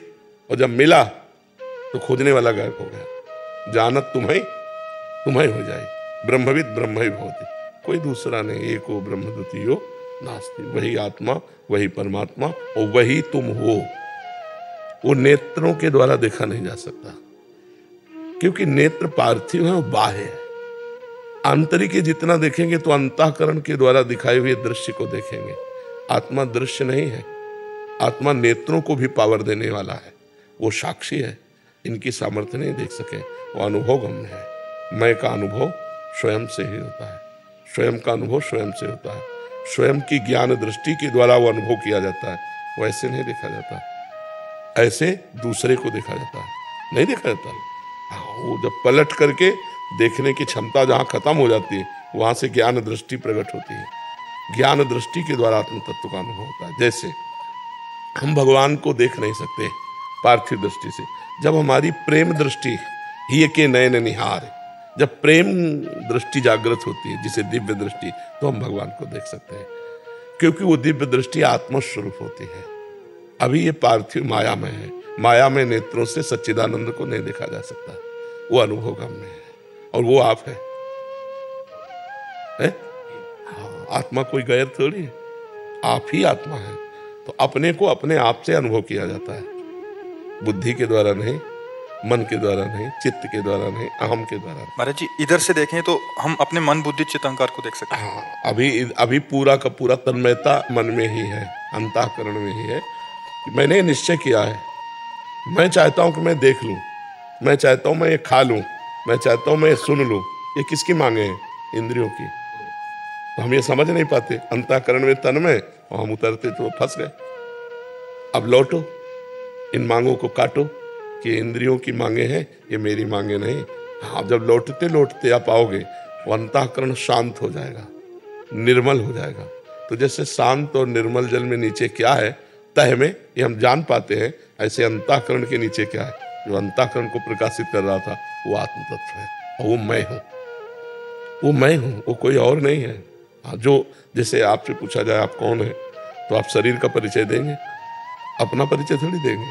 और जब मिला तो खोजने वाला गायब हो गया। जानत तुम्हें हो जाए, ब्रह्मविद ब्रह्म ही भवति, कोई दूसरा नहीं। एको ब्रह्म द्वितीयो नास्ति, वही आत्मा वही परमात्मा और वही तुम हो। वो नेत्रों के द्वारा देखा नहीं जा सकता, क्योंकि नेत्र पार्थिव है और बाह्य है। आंतरिक जितना देखेंगे तो अंतःकरण के द्वारा दिखाए हुए दृश्य को देखेंगे। आत्मा दृश्य नहीं है, आत्मा नेत्रों को भी पावर देने वाला है। वो साक्षी है, इनकी सामर्थ्य नहीं देख सके, वो अनुभव गम्य है। मैं का अनुभव स्वयं से ही होता है, स्वयं का अनुभव स्वयं से होता है। स्वयं की ज्ञान दृष्टि के द्वारा वो अनुभव किया जाता है, वो ऐसे नहीं देखा जाता, ऐसे दूसरे को देखा जाता है, नहीं देखा जाता। वो जब पलट करके देखने की क्षमता जहाँ खत्म हो जाती है, वहाँ से ज्ञान दृष्टि प्रकट होती है। ज्ञान दृष्टि के द्वारा आत्म तत्व का अनुभव होता है। जैसे हम भगवान को देख नहीं सकते पार्थिव दृष्टि से, जब हमारी प्रेम दृष्टि ही के नयन निहार, जब प्रेम दृष्टि जागृत होती है, जिसे दिव्य दृष्टि, तो हम भगवान को देख सकते हैं, क्योंकि वो दिव्य दृष्टि आत्मस्वरूप होती है। अभी ये पार्थिव माया में है, माया में नेत्रों से सच्चिदानंद को नहीं देखा जा सकता, वो अनुभव गम्य है, और वो आप है? आत्मा कोई गैर थोड़ी है, आप ही आत्मा है। तो अपने को अपने आप से अनुभव किया जाता है, बुद्धि के द्वारा नहीं, मन के द्वारा नहीं, चित्त के द्वारा नहीं, अहम के द्वारा। महाराज जी, इधर से देखें तो हम अपने मन बुद्धि चित्त अहंकार को देख सकते हैं। हाँ, अभी पूरा का पूरा तन्मयता मन में ही है, अंतःकरण में ही है। मैंने निश्चय किया है, मैं चाहता हूं कि मैं देख लूं, मैं चाहता हूं मैं ये खा लूं, मैं चाहता हूं मैं ये सुन लूं। ये किसकी मांगे हैं? इंद्रियों की। तो हम ये समझ नहीं पाते, अंतःकरण में तन में, और हम उतरते तो फंस गए। अब लौटो, इन मांगों को काटो कि इंद्रियों की मांगे हैं, ये मेरी मांगे नहीं। हाँ, जब लौटते लौटते आप आओगे, वो अंतःकरण शांत हो जाएगा, निर्मल हो जाएगा। तो जैसे शांत और निर्मल जल में नीचे क्या है, तह में, ये हम जान पाते हैं, ऐसे अंतःकरण के नीचे क्या है, जो अंतःकरण को प्रकाशित कर रहा था, वो आत्म तत्व है, और वो मैं हूँ, वो मैं हूँ, वो कोई और नहीं है। हाँ, जो जैसे आपसे पूछा जाए आप कौन है, तो आप शरीर का परिचय देंगे, अपना परिचय थोड़ी देंगे।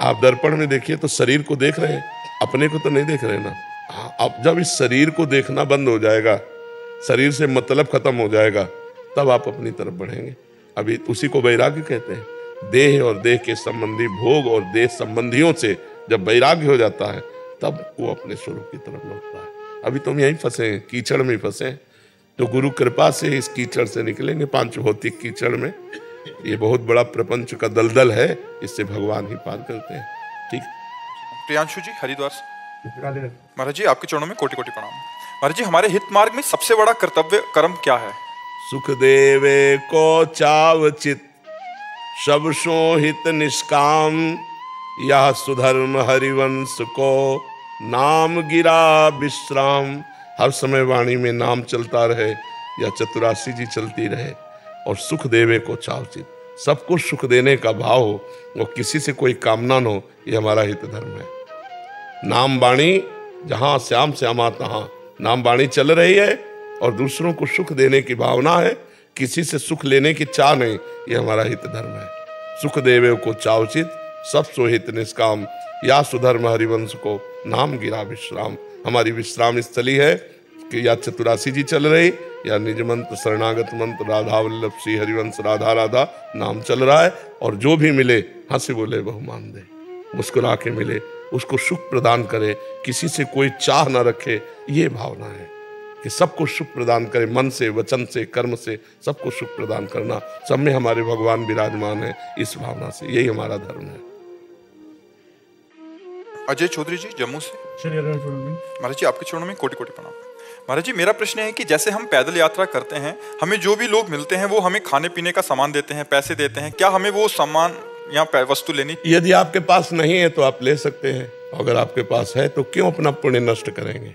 आप दर्पण में देखिए तो शरीर को देख रहे हैं, अपने को तो नहीं देख रहे ना। हाँ, अब जब इस शरीर को देखना बंद हो जाएगा, शरीर से मतलब खत्म हो जाएगा, तब आप अपनी तरफ बढ़ेंगे। अभी उसी को वैराग्य कहते हैं। देह और देह के संबंधी भोग और देह संबंधियों से जब वैराग्य हो जाता है, तब वो अपने स्वरूप की तरफ लौटता है। अभी तुम यहीं फंसे हैं, कीचड़ में फंसे हैं। तो गुरु कृपा से इस कीचड़ से निकलेंगे, पांच भौतिक कीचड़ में। ये बहुत बड़ा प्रपंच का दलदल है, इससे भगवान ही पार करते हैं। ठीक। प्रियांशु जी हरिद्वार से। महाराज जी आपके चरणों में कोटि कोटि प्रणाम। महाराज जी, हमारे हित मार्ग में सबसे बड़ा कर्तव्य कर्म क्या है? सुख देवे को चावचित सब सो हित निष्काम, यह सुधर्म हरिवंश को नाम गिरा विश्राम। हर समय वाणी में नाम चलता रहे, या चतुरासी जी चलती रहे, और सुख देवे को चावचित, सबको सुख देने का भाव हो, और किसी से कोई कामना न हो, ये हमारा हित धर्म है। नाम वाणी जहाँ श्याम श्यामा तहाँ, नाम वाणी चल रही है और दूसरों को सुख देने की भावना है, किसी से सुख लेने की चाह नहीं, ये हमारा हित धर्म है। सुख देवे को चावचित सब सो हित निष्काम, या सुधर्म हरिवंश को नाम गिरा विश्राम। हमारी विश्राम स्थली है कि या चतुरासी जी चल रही, या निज मंत्र शरणागत मंत्र राधा वल्लभ श्री हरिवंश राधा राधा नाम चल रहा है। और जो भी मिले हंसे बोले बहुमान दे, मुस्कुरा के मिले, उसको सुख प्रदान करे, किसी से कोई चाह ना रखे। ये भावना है कि सबको सुख प्रदान करे, मन से, वचन से, कर्म से सबको सुख प्रदान करना। सब में हमारे भगवान विराजमान है, इस भावना से। यही हमारा धर्म है। अजय चौधरी जी जम्मू से। महाराज जी आपके चरणों में कोटि कोटि प्रणाम। महाराज जी, मेरा प्रश्न है कि जैसे हम पैदल यात्रा करते हैं, हमें जो भी लोग मिलते हैं वो हमें खाने पीने का सामान देते हैं, पैसे देते हैं, क्या हमें वो सामान या वस्तु लेनी? यदि आपके पास नहीं है तो आप ले सकते हैं, अगर आपके पास है तो क्यों अपना पुण्य नष्ट करेंगे?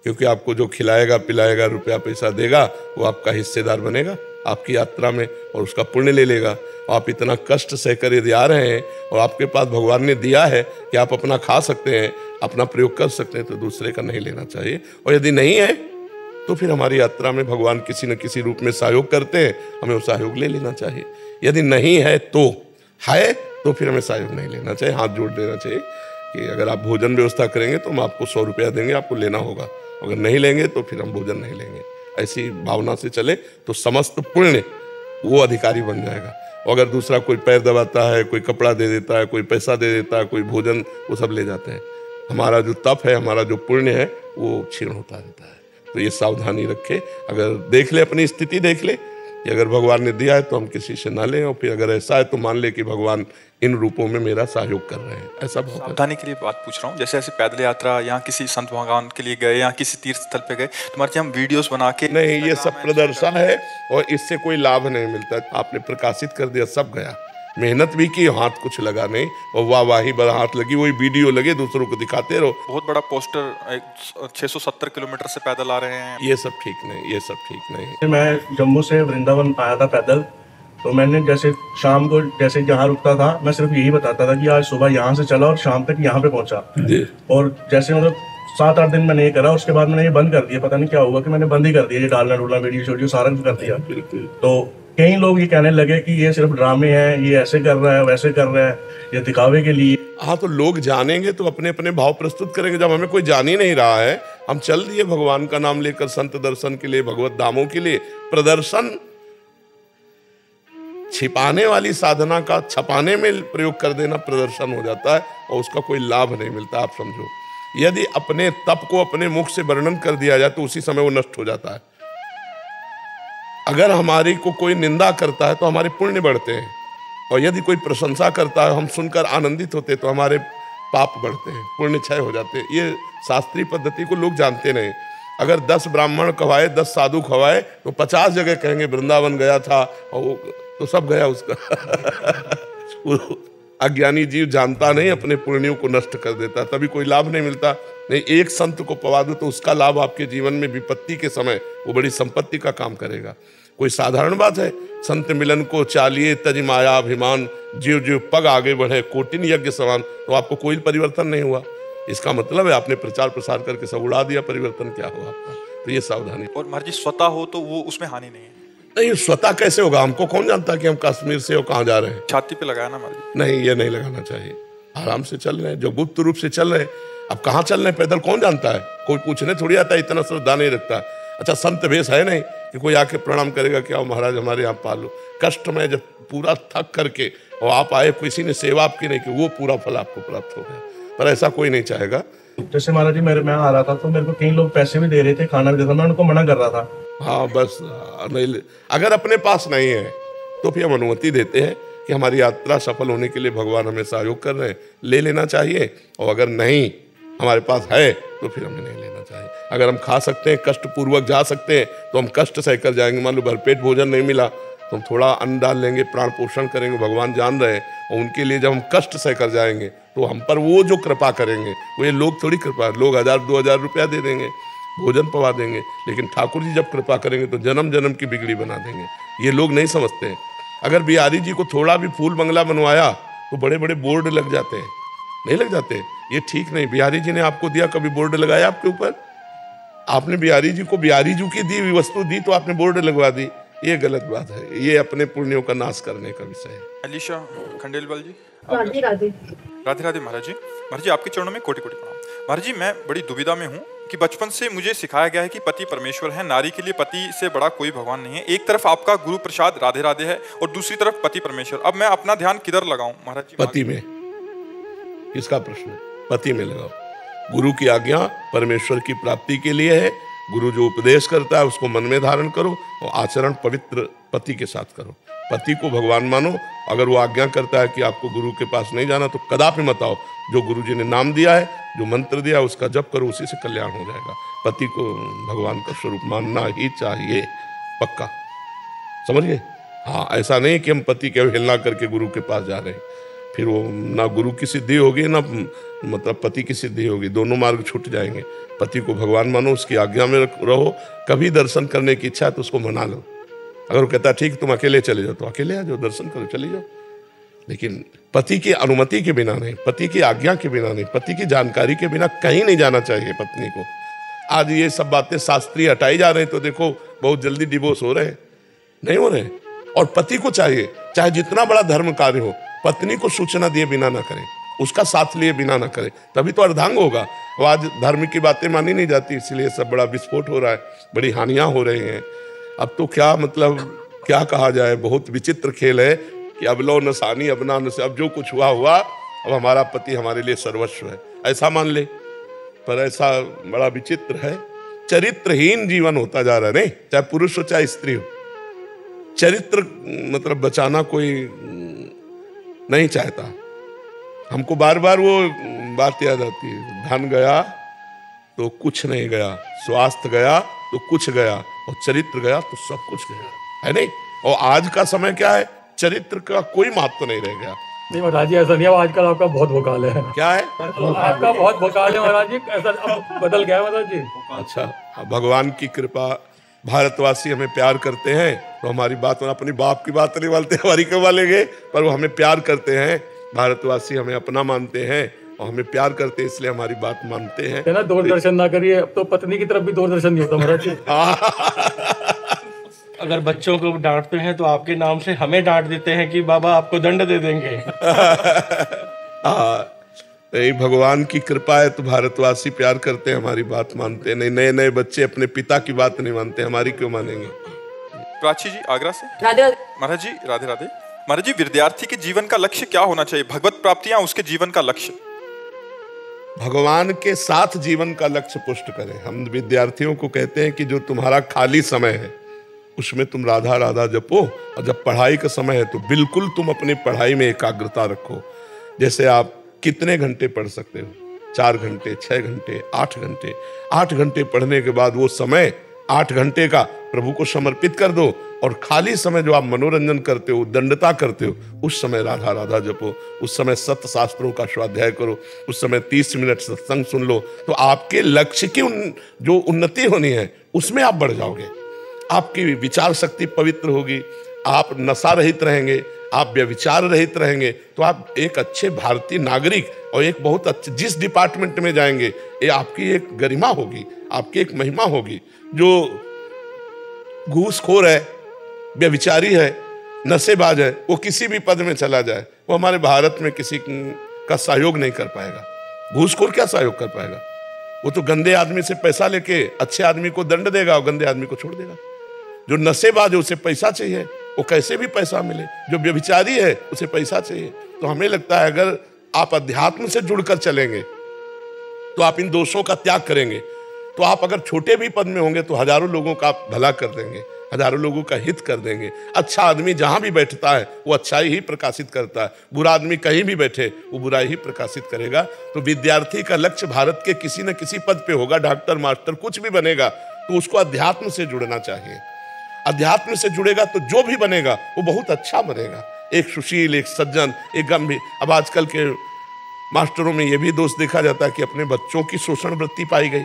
क्योंकि आपको जो खिलाएगा पिलाएगा, रुपया पैसा देगा, वो आपका हिस्सेदार बनेगा आपकी यात्रा में, और उसका पुण्य ले लेगा। आप इतना कष्ट सहकर यदि आ रहे हैं और आपके पास भगवान ने दिया है कि आप अपना खा सकते हैं, अपना प्रयोग कर सकते हैं, तो दूसरे का नहीं लेना चाहिए। और यदि नहीं है तो फिर हमारी यात्रा में भगवान किसी न किसी रूप में सहयोग करते हैं, हमें वो सहयोग ले लेना चाहिए। यदि नहीं है तो फिर हमें सहयोग नहीं लेना चाहिए, हाथ जोड़ देना चाहिए कि अगर आप भोजन व्यवस्था करेंगे तो हम आपको 100 रुपया देंगे, आपको लेना होगा, अगर नहीं लेंगे तो फिर हम भोजन नहीं लेंगे। ऐसी भावना से चले तो समस्त पुण्य वो अधिकारी बन जाएगा। और अगर दूसरा कोई पैर दबाता है, कोई कपड़ा दे देता है, कोई पैसा दे देता है, कोई भोजन, वो सब ले जाते हैं, हमारा जो तप है, हमारा जो पुण्य है, वो क्षीण होता रहता है। तो ये सावधानी रखे। अगर देख ले, अपनी स्थिति देख ले कि अगर भगवान ने दिया है तो हम किसी से ना लें, और फिर अगर ऐसा है तो मान ले कि भगवान इन रूपों में मेरा सहयोग कर रहे हैं। ऐसा सावधानी के लिए बात पूछ रहा हूँ। जैसे ऐसे पैदल यात्रा या किसी संत भगवान के लिए गए या किसी तीर्थ स्थल पे गए, तुम्हारे हम वीडियोस बना के नहीं, ये सब प्रदर्शन है और इससे कोई लाभ नहीं मिलता। आपने प्रकाशित कर दिया, सब गया, मेहनत भी की, हाथ कुछ लगा नहीं, और वाहवाही बड़ा हाथ लगी, वही वीडियो लगे, दूसरों को दिखाते रहो। बहुत बड़ा पोस्टर 670 किलोमीटर से पैदल आ रहे हैं, ये सब ठीक नहीं, ये सब ठीक नहीं। मैं जम्मू से वृंदावन आया था पैदल, तो मैंने जैसे शाम को जैसे जहाँ रुकता था, मैं सिर्फ यही बताता था कि आज सुबह यहाँ से चला और शाम तक यहाँ पे पहुँचा। और जैसे मतलब 7-8 दिन मैंने ये करा, उसके बाद मैंने ये बंद कर दिया। पता नहीं क्या हुआ कि मैंने बंद ही कर दिया, ये डालना डूलना वीडियो सारा कुछ कर दिया। तो कई लोग ये कहने लगे कि ये सिर्फ ड्रामे हैं, ये ऐसे कर रहा है, वैसे कर रहा है, ये दिखावे के लिए। हाँ, तो लोग जानेंगे तो अपने अपने भाव प्रस्तुत करेंगे। जब हमें कोई जान ही नहीं रहा है, हम चल दिए भगवान का नाम लेकर संत दर्शन के लिए, भगवत धामों के लिए। प्रदर्शन छिपाने वाली साधना का छपाने में प्रयोग कर देना प्रदर्शन हो जाता है, और उसका कोई लाभ नहीं मिलता। आप समझो, यदि अपने तप को अपने मुख से वर्णन कर दिया जाए तो उसी समय वो नष्ट हो जाता है। अगर हमारी को कोई निंदा करता है तो हमारे पुण्य बढ़ते हैं, और यदि कोई प्रशंसा करता है, हम सुनकर आनंदित होते हैं, तो हमारे पाप बढ़ते हैं, पुण्य क्षय हो जाते हैं। ये शास्त्रीय पद्धति को लोग जानते नहीं। अगर 10 ब्राह्मण खवाए, 10 साधु खवाए, तो 50 जगह कहेंगे वृंदावन गया था, और वो तो सब गया उसका। वो अज्ञानी जीव जानता नहीं, अपने पुण्यों को नष्ट कर देता, तभी कोई लाभ नहीं मिलता। नहीं, एक संत को पवा दो तो उसका लाभ आपके जीवन में विपत्ति के समय वो बड़ी संपत्ति का काम करेगा। कोई साधारण बात है? संत मिलन को चालिए तज माया अभिमान, जीव जीव पग आगे बढ़े कोटिन यज्ञ समान। तो आपको कोई परिवर्तन नहीं हुआ, इसका मतलब है आपने प्रचार प्रसार करके सब उड़ा दिया, परिवर्तन क्या हुआ आपका? तो ये सावधानी। और महाराज जी स्वतः हो तो वो उसमें हानि नहीं है। नहीं, स्वतः कैसे होगा? हमको कौन जानता कि हम कश्मीर से हो कहाँ जा रहे हैं? छाती पे लगाया ना महाराज जी। नहीं, ये नहीं लगाना चाहिए। आराम से चल रहे हैं, जो गुप्त रूप से चल रहे हैं। अब कहाँ चल रहे हैं पैदल, कौन जानता है? कोई पूछने थोड़ी आता है, इतना श्रद्धा नहीं रखता। अच्छा, संत भेष है नहीं कि कोई आके प्रणाम करेगा कि आओ महाराज हमारे यहाँ पालो। कष्ट में जब पूरा थक करके और आप आए, किसी ने सेवा आपकी नहीं की, वो पूरा फल आपको प्राप्त हो गया। पर ऐसा कोई नहीं चाहेगा। जैसे महाराज जी मैं आ रहा था तो मेरे को कई लोग पैसे भी दे रहे थे, खाना भी देता, मैं उनको मना कर रहा था। हाँ, बस नहीं, अगर अपने पास नहीं है तो फिर हम अनुमति देते हैं कि हमारी यात्रा सफल होने के लिए भगवान हमें सहयोग कर रहे हैं, ले लेना चाहिए। और अगर नहीं हमारे पास है तो फिर हमें नहीं लेना चाहिए। अगर हम खा सकते हैं, कष्ट पूर्वक जा सकते हैं, तो हम कष्ट सहकर जाएंगे। मान लो भरपेट भोजन नहीं मिला तो हम थोड़ा अन्न डाल लेंगे, प्राण पोषण करेंगे, भगवान जान रहे हैं। और उनके लिए जब हम कष्ट सहकर जाएंगे तो हम पर वो जो कृपा करेंगे, वो ये लोग थोड़ी कृपा, लोग 1000-2000 रुपया दे देंगे, भोजन पवा देंगे, लेकिन ठाकुर जी जब कृपा करेंगे तो जन्म जन्म की बिगड़ी बना देंगे। ये लोग नहीं समझते हैं। अगर बिहारी जी को थोड़ा भी फूल बंगला बनवाया तो बड़े बड़े बोर्ड लग जाते हैं, नहीं लग जाते? ये ठीक नहीं। बिहारी जी ने आपको दिया, कभी बोर्ड लगाया आपके ऊपर? आपने बिहारी जी को बिहारी जी की दी हुई वस्तु दी तो आपने बोर्ड लगवा दी, ये गलत बात है। ये अपने पुण्यों का नाश करने का विषय है। अलीशा खंडेलवाल जी। राधे राधे। राधे राधे महाराज जी। महाराज जी आपके चरणों में कोटि कोटि प्रणाम। महाराज जी मैं बड़ी दुविधा में हूँ कि बचपन से मुझे सिखाया गया है कि पति परमेश्वर है, नारी के लिए पति से बड़ा कोई भगवान नहीं है। एक तरफ आपका गुरु प्रसाद राधे राधे है और दूसरी तरफ पति परमेश्वर। अब मैं अपना ध्यान किधर लगाऊं महाराज जी? पति में। किसका प्रश्न है? पति में लगाओ। गुरु की आज्ञा परमेश्वर की प्राप्ति के लिए है। गुरु जो उपदेश करता है उसको मन में धारण करो और आचरण पवित्र पति के साथ करो। पति को भगवान मानो। अगर वो आज्ञा करता है कि आपको गुरु के पास नहीं जाना तो कदापि मत आओ। जो गुरु जी ने नाम दिया है, जो मंत्र दिया है, उसका जप करो, उसी से कल्याण हो जाएगा। पति को भगवान का स्वरूप मानना ही चाहिए, पक्का। समझ गए? हाँ, ऐसा नहीं कि हम पति के अवहेलना करके गुरु के पास जा रहे हैं, फिर वो ना गुरु की सिद्धि होगी ना मतलब पति की सिद्धि होगी, दोनों मार्ग छूट जाएंगे। पति को भगवान मानो, उसकी आज्ञा में रहो। कभी दर्शन करने की इच्छा है तो उसको मना लो। अगर वो कहता है ठीक तुम अकेले चले जाओ तो अकेले आ जाओ, दर्शन करो, चले जाओ। लेकिन पति की अनुमति के बिना नहीं, पति की आज्ञा के बिना नहीं, पति की जानकारी के बिना कहीं नहीं जाना चाहिए पत्नी को। आज ये सब बातें शास्त्रीय हटाई जा रही, तो देखो बहुत जल्दी डिवोर्स हो रहे हैं, नहीं हो रहे। और पति को चाहिए, चाहे जितना बड़ा धर्म कार्य हो, पत्नी को सूचना दिए बिना ना करें, उसका साथ लिए बिना ना करें, तभी तो अर्धांग होगा। और आज धर्म की बातें मानी नहीं जाती, इसलिए सब बड़ा विस्फोट हो रहा है, बड़ी हानियां हो रही हैं। अब तो क्या मतलब क्या कहा जाए, बहुत विचित्र खेल है कि अब लो नसानी अब ना नस, अब जो कुछ हुआ हुआ, अब हमारा पति हमारे लिए सर्वस्व है, ऐसा मान ले। पर ऐसा बड़ा विचित्र है, चरित्रहीन जीवन होता जा रहा है। नहीं, चाहे पुरुष हो चाहे स्त्री हो, चरित्र मतलब बचाना कोई नहीं चाहता। हमको बार बार वो बात याद आती है, धन गया तो कुछ नहीं गया, स्वास्थ्य गया तो कुछ गया, और चरित्र गया तो सब कुछ गया, है नहीं? और आज का समय क्या है, चरित्र का कोई महत्व नहीं रह गया। नहीं महाराज जी, ऐसा नहीं है, आजकल आपका बहुत भोकाल है। क्या है? आपका बहुत भोकाल है महाराज जी, ऐसा अब बदल गया महाराज जी। अच्छा, भगवान की कृपा, भारतवासी हमें प्यार करते हैं तो हमारी बात, अपनी बाप की बात नहीं मानते, हमारी क्यों मानेंगे? पर वो हमें प्यार करते हैं, भारतवासी हमें अपना मानते हैं और हमें प्यार करते हैं, इसलिए हमारी बात मानते हैं। है ना, दूरदर्शन ना करिए, अब तो पत्नी की तरफ भी दूरदर्शन नहीं होता महाराज जी। अगर बच्चों को डांटते हैं तो आपके नाम से हमें डांट देते हैं कि बाबा आपको दंड दे देंगे। नहीं, भगवान की कृपा है तो भारतवासी प्यार करते हैं, हमारी बात मानते हैं। नहीं, नए नए बच्चे अपने पिता की बात नहीं मानते, हमारी क्यों मानेंगे? प्राची जी आगरा से। राधे राधे। महाराज जी राधे राधे। महाराज जी विद्यार्थी के जीवन का लक्ष्य क्या होना चाहिए? भगवत प्राप्तियां उसके जीवन का लक्ष्य? भगवान के साथ जीवन का लक्ष्य पुष्ट करें। हम विद्यार्थियों को कहते हैं कि जो तुम्हारा खाली समय है उसमें तुम राधा राधा जपो, और जब पढ़ाई का समय है तो बिल्कुल तुम अपनी पढ़ाई में एकाग्रता रखो। जैसे आप कितने घंटे पढ़ सकते हो? 4 घंटे, 6 घंटे, 8 घंटे, 8 घंटे पढ़ने के बाद वो समय 8 घंटे का प्रभु को समर्पित कर दो, और खाली समय जो आप मनोरंजन करते हो, दंडता करते हो, उस समय राधा राधा जपो, उस समय सत्य शास्त्रों का स्वाध्याय करो, उस समय 30 मिनट सत्संग सुन लो, तो आपके लक्ष्य की जो उन्नति होनी है उसमें आप बढ़ जाओगे। आपकी विचार शक्ति पवित्र होगी, आप नशा रहित रहेंगे, आप व्यभिचार रहित रहेंगे, तो आप एक अच्छे भारतीय नागरिक और एक बहुत अच्छे जिस डिपार्टमेंट में जाएंगे ये आपकी एक गरिमा होगी, आपकी एक महिमा होगी। जो घूसखोर है, व्यभिचारी है, नशेबाज है, वो किसी भी पद में चला जाए, वो हमारे भारत में किसी का सहयोग नहीं कर पाएगा। घूसखोर क्या सहयोग कर पाएगा? वो तो गंदे आदमी से पैसा लेके अच्छे आदमी को दंड देगा और गंदे आदमी को छोड़ देगा। जो नशेबाज है उसे पैसा चाहिए, वो कैसे भी पैसा मिले। जो व्यभिचारी है उसे पैसा चाहिए। तो हमें लगता है अगर आप अध्यात्म से जुड़कर चलेंगे तो आप इन दोषों का त्याग करेंगे, तो आप अगर छोटे भी पद में होंगे तो हजारों लोगों का भला कर देंगे, हजारों लोगों का हित कर देंगे। अच्छा आदमी जहां भी बैठता है वो अच्छाई ही प्रकाशित करता है, बुरा आदमी कहीं भी बैठे वो बुराई ही प्रकाशित करेगा। तो विद्यार्थी का लक्ष्य भारत के किसी न किसी पद पे होगा, डॉक्टर, मास्टर, कुछ भी बनेगा, तो उसको अध्यात्म से जुड़ना चाहिए। अध्यात्म से जुड़ेगा तो जो भी बनेगा वो बहुत अच्छा बनेगा, एक सुशील, एक सज्जन, एक गंभीर। अब आजकल के मास्टरों में ये भी दोष देखा जाता है कि अपने बच्चों की शोषण वृत्ति पाई गई।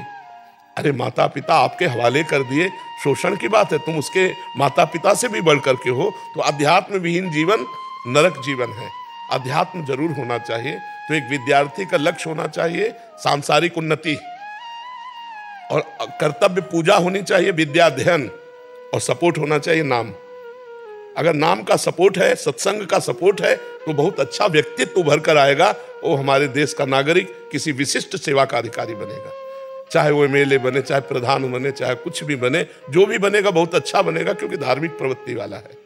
अरे माता पिता आपके हवाले कर दिए, शोषण की बात है, तुम उसके माता पिता से भी बढ़ करके हो, तो अध्यात्म विहीन जीवन नरक जीवन है। अध्यात्म जरूर होना चाहिए। तो एक विद्यार्थी का लक्ष्य होना चाहिए सांसारिक उन्नति, और कर्तव्य पूजा होनी चाहिए, विद्या अध्ययन, और सपोर्ट होना चाहिए नाम। अगर नाम का सपोर्ट है, सत्संग का सपोर्ट है, तो बहुत अच्छा व्यक्तित्व उभर कर आएगा। वो हमारे देश का नागरिक किसी विशिष्ट सेवा का अधिकारी बनेगा, चाहे वो एमएलए बने, चाहे प्रधान बने, चाहे कुछ भी बने, जो भी बनेगा बहुत अच्छा बनेगा, क्योंकि धार्मिक प्रवृत्ति वाला है।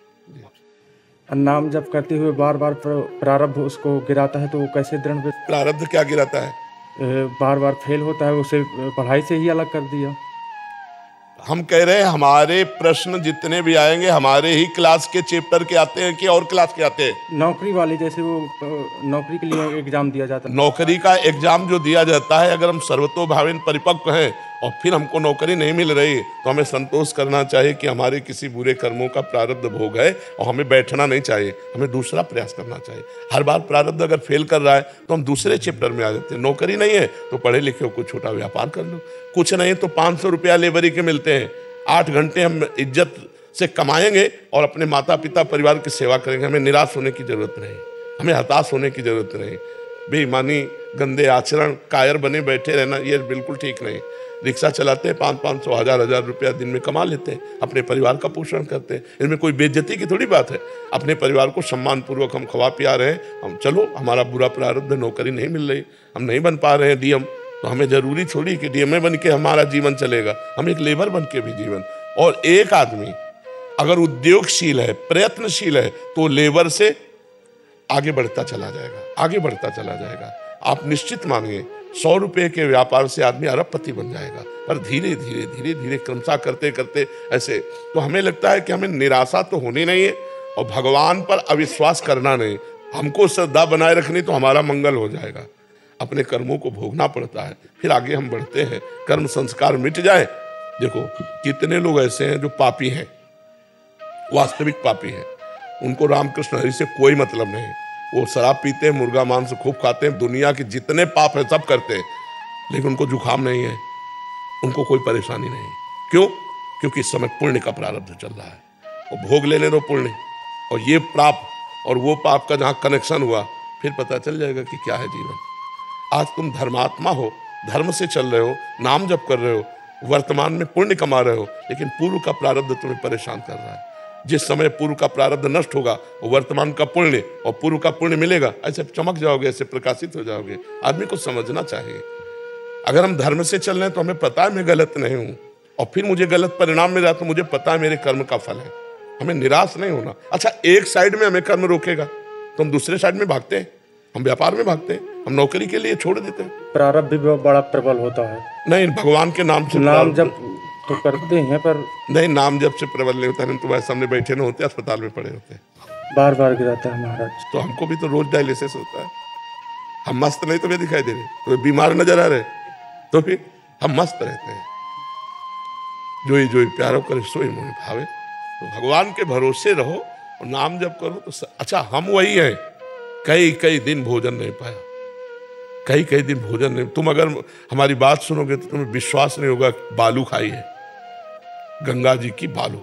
नाम जप करते हुए बार बार प्रारब्ध उसको गिराता है, तो वो कैसे दृढ़? प्रारब्ध क्या गिराता है? बार बार फेल होता है, उसे पढ़ाई से ही अलग कर दिया। हम कह रहे हैं हमारे प्रश्न जितने भी आएंगे हमारे ही क्लास के चैप्टर के आते हैं कि और क्लास के आते हैं? नौकरी वाले, जैसे वो नौकरी के लिए एग्जाम दिया जाता है, नौकरी का एग्जाम जो दिया जाता है, अगर हम सर्वतोभावेन परिपक्व हैं और फिर हमको नौकरी नहीं मिल रही, तो हमें संतोष करना चाहिए कि हमारे किसी बुरे कर्मों का प्रारब्ध भोग है, और हमें बैठना नहीं चाहिए, हमें दूसरा प्रयास करना चाहिए। हर बार प्रारब्ध अगर फेल कर रहा है तो हम दूसरे चैप्टर में आ जाते हैं। नौकरी नहीं है तो पढ़े लिखे हो, कुछ छोटा व्यापार कर लो, कुछ नहीं तो 500 रुपया लेबरी के मिलते हैं, 8 घंटे हम इज्जत से कमाएंगे और अपने माता पिता परिवार की सेवा करेंगे। हमें निराश होने की जरूरत नहीं, हमें हताश होने की जरूरत नहीं। बेईमानी, गंदे आचरण, कायर बने बैठे रहना, ये बिल्कुल ठीक नहीं। रिक्शा चलाते हैं, 500-500, 1000-1000 रुपया दिन में कमा लेते हैं, अपने परिवार का पोषण करते हैं। इसमें कोई बेइज्जती की थोड़ी बात है। अपने परिवार को सम्मान पूर्वक हम खवा पिया रहे हैं। हम चलो, हमारा बुरा प्रारब्ध, नौकरी नहीं मिल रही, हम नहीं बन पा रहे हैं डीएम, तो हमें जरूरी थोड़ी कि डीएमए बन के हमारा जीवन चलेगा, हम एक लेबर बन के भी जीवन। और एक आदमी अगर उद्योगशील है, प्रयत्नशील है, तो लेबर से आगे बढ़ता चला जाएगा, आगे बढ़ता चला जाएगा। आप निश्चित मानिए 100 रुपये के व्यापार से आदमी अरबपति बन जाएगा, पर धीरे धीरे धीरे धीरे क्रमशः करते करते ऐसे। तो हमें लगता है कि हमें निराशा तो होनी नहीं है और भगवान पर अविश्वास करना नहीं, हमको श्रद्धा बनाए रखनी, तो हमारा मंगल हो जाएगा। अपने कर्मों को भोगना पड़ता है, फिर आगे हम बढ़ते हैं, कर्म संस्कार मिट जाए। देखो कितने लोग ऐसे हैं जो पापी हैं, वास्तविक पापी हैं, उनको रामकृष्ण हरि से कोई मतलब नहीं। वो शराब पीते हैं, मुर्गा मांस खूब खाते हैं, दुनिया के जितने पाप है सब करते हैं, लेकिन उनको जुकाम नहीं है, उनको कोई परेशानी नहीं। क्यों? क्योंकि इस समय पुण्य का प्रारब्ध चल रहा है, और भोग लेने दो पुण्य, और ये पाप और वो पाप का जहाँ कनेक्शन हुआ, फिर पता चल जाएगा कि क्या है जीवन। आज तुम धर्मात्मा हो, धर्म से चल रहे हो, नाम जप कर रहे हो, वर्तमान में पुण्य कमा रहे हो, लेकिन पूर्व का प्रारब्ध तुम्हें परेशान कर रहा है। जिस समय पूर्व का प्रारब्ध नष्ट होगा, वर्तमान का पुण्य और पूर्व का पुण्य मिलेगा, ऐसे चमक जाओगे, ऐसे प्रकाशित हो जाओगे। आदमी को समझना चाहिए, अगर हम धर्म से चल रहे हैं तो हमें पता है मैं गलत नहीं हूं, और फिर मुझे गलत परिणाम मिला तो मुझे पता है मेरे कर्म का फल है। हमें निराश नहीं होना। अच्छा, एक साइड में हमें कर्म रोकेगा तो हम दूसरे साइड में भागते हैं, हम व्यापार में भागते हैं, हम नौकरी के लिए छोड़ देते हैं। प्रारब्ध भी बड़ा प्रबल होता है। नहीं, भगवान के नाम से नाम जब तो करते हैं, पर नहीं, नाम जब से प्रबल नहीं होता। नहीं तुम्हारे सामने बैठे न होते, अस्पताल में पड़े होते, बार बार गिराता है महाराज। तो हमको भी तो रोज डायलिसिस होता है। हम मस्त नहीं तुम्हें दिखाई दे रहे, तुम्हें बीमार नजर आ रहे, तो फिर हम मस्त रहते हैं। जोई जोई प्यारो करे सोई मोहि भावे। तो भगवान के भरोसे रहो और नाम जप करो तो अच्छा हम वही हैं। कई कई दिन भोजन नहीं पाया, कई कई दिन भोजन नहीं। तुम अगर हमारी बात सुनोगे तो तुम्हें विश्वास नहीं होगा। बालू खाई है, गंगा जी की बालू,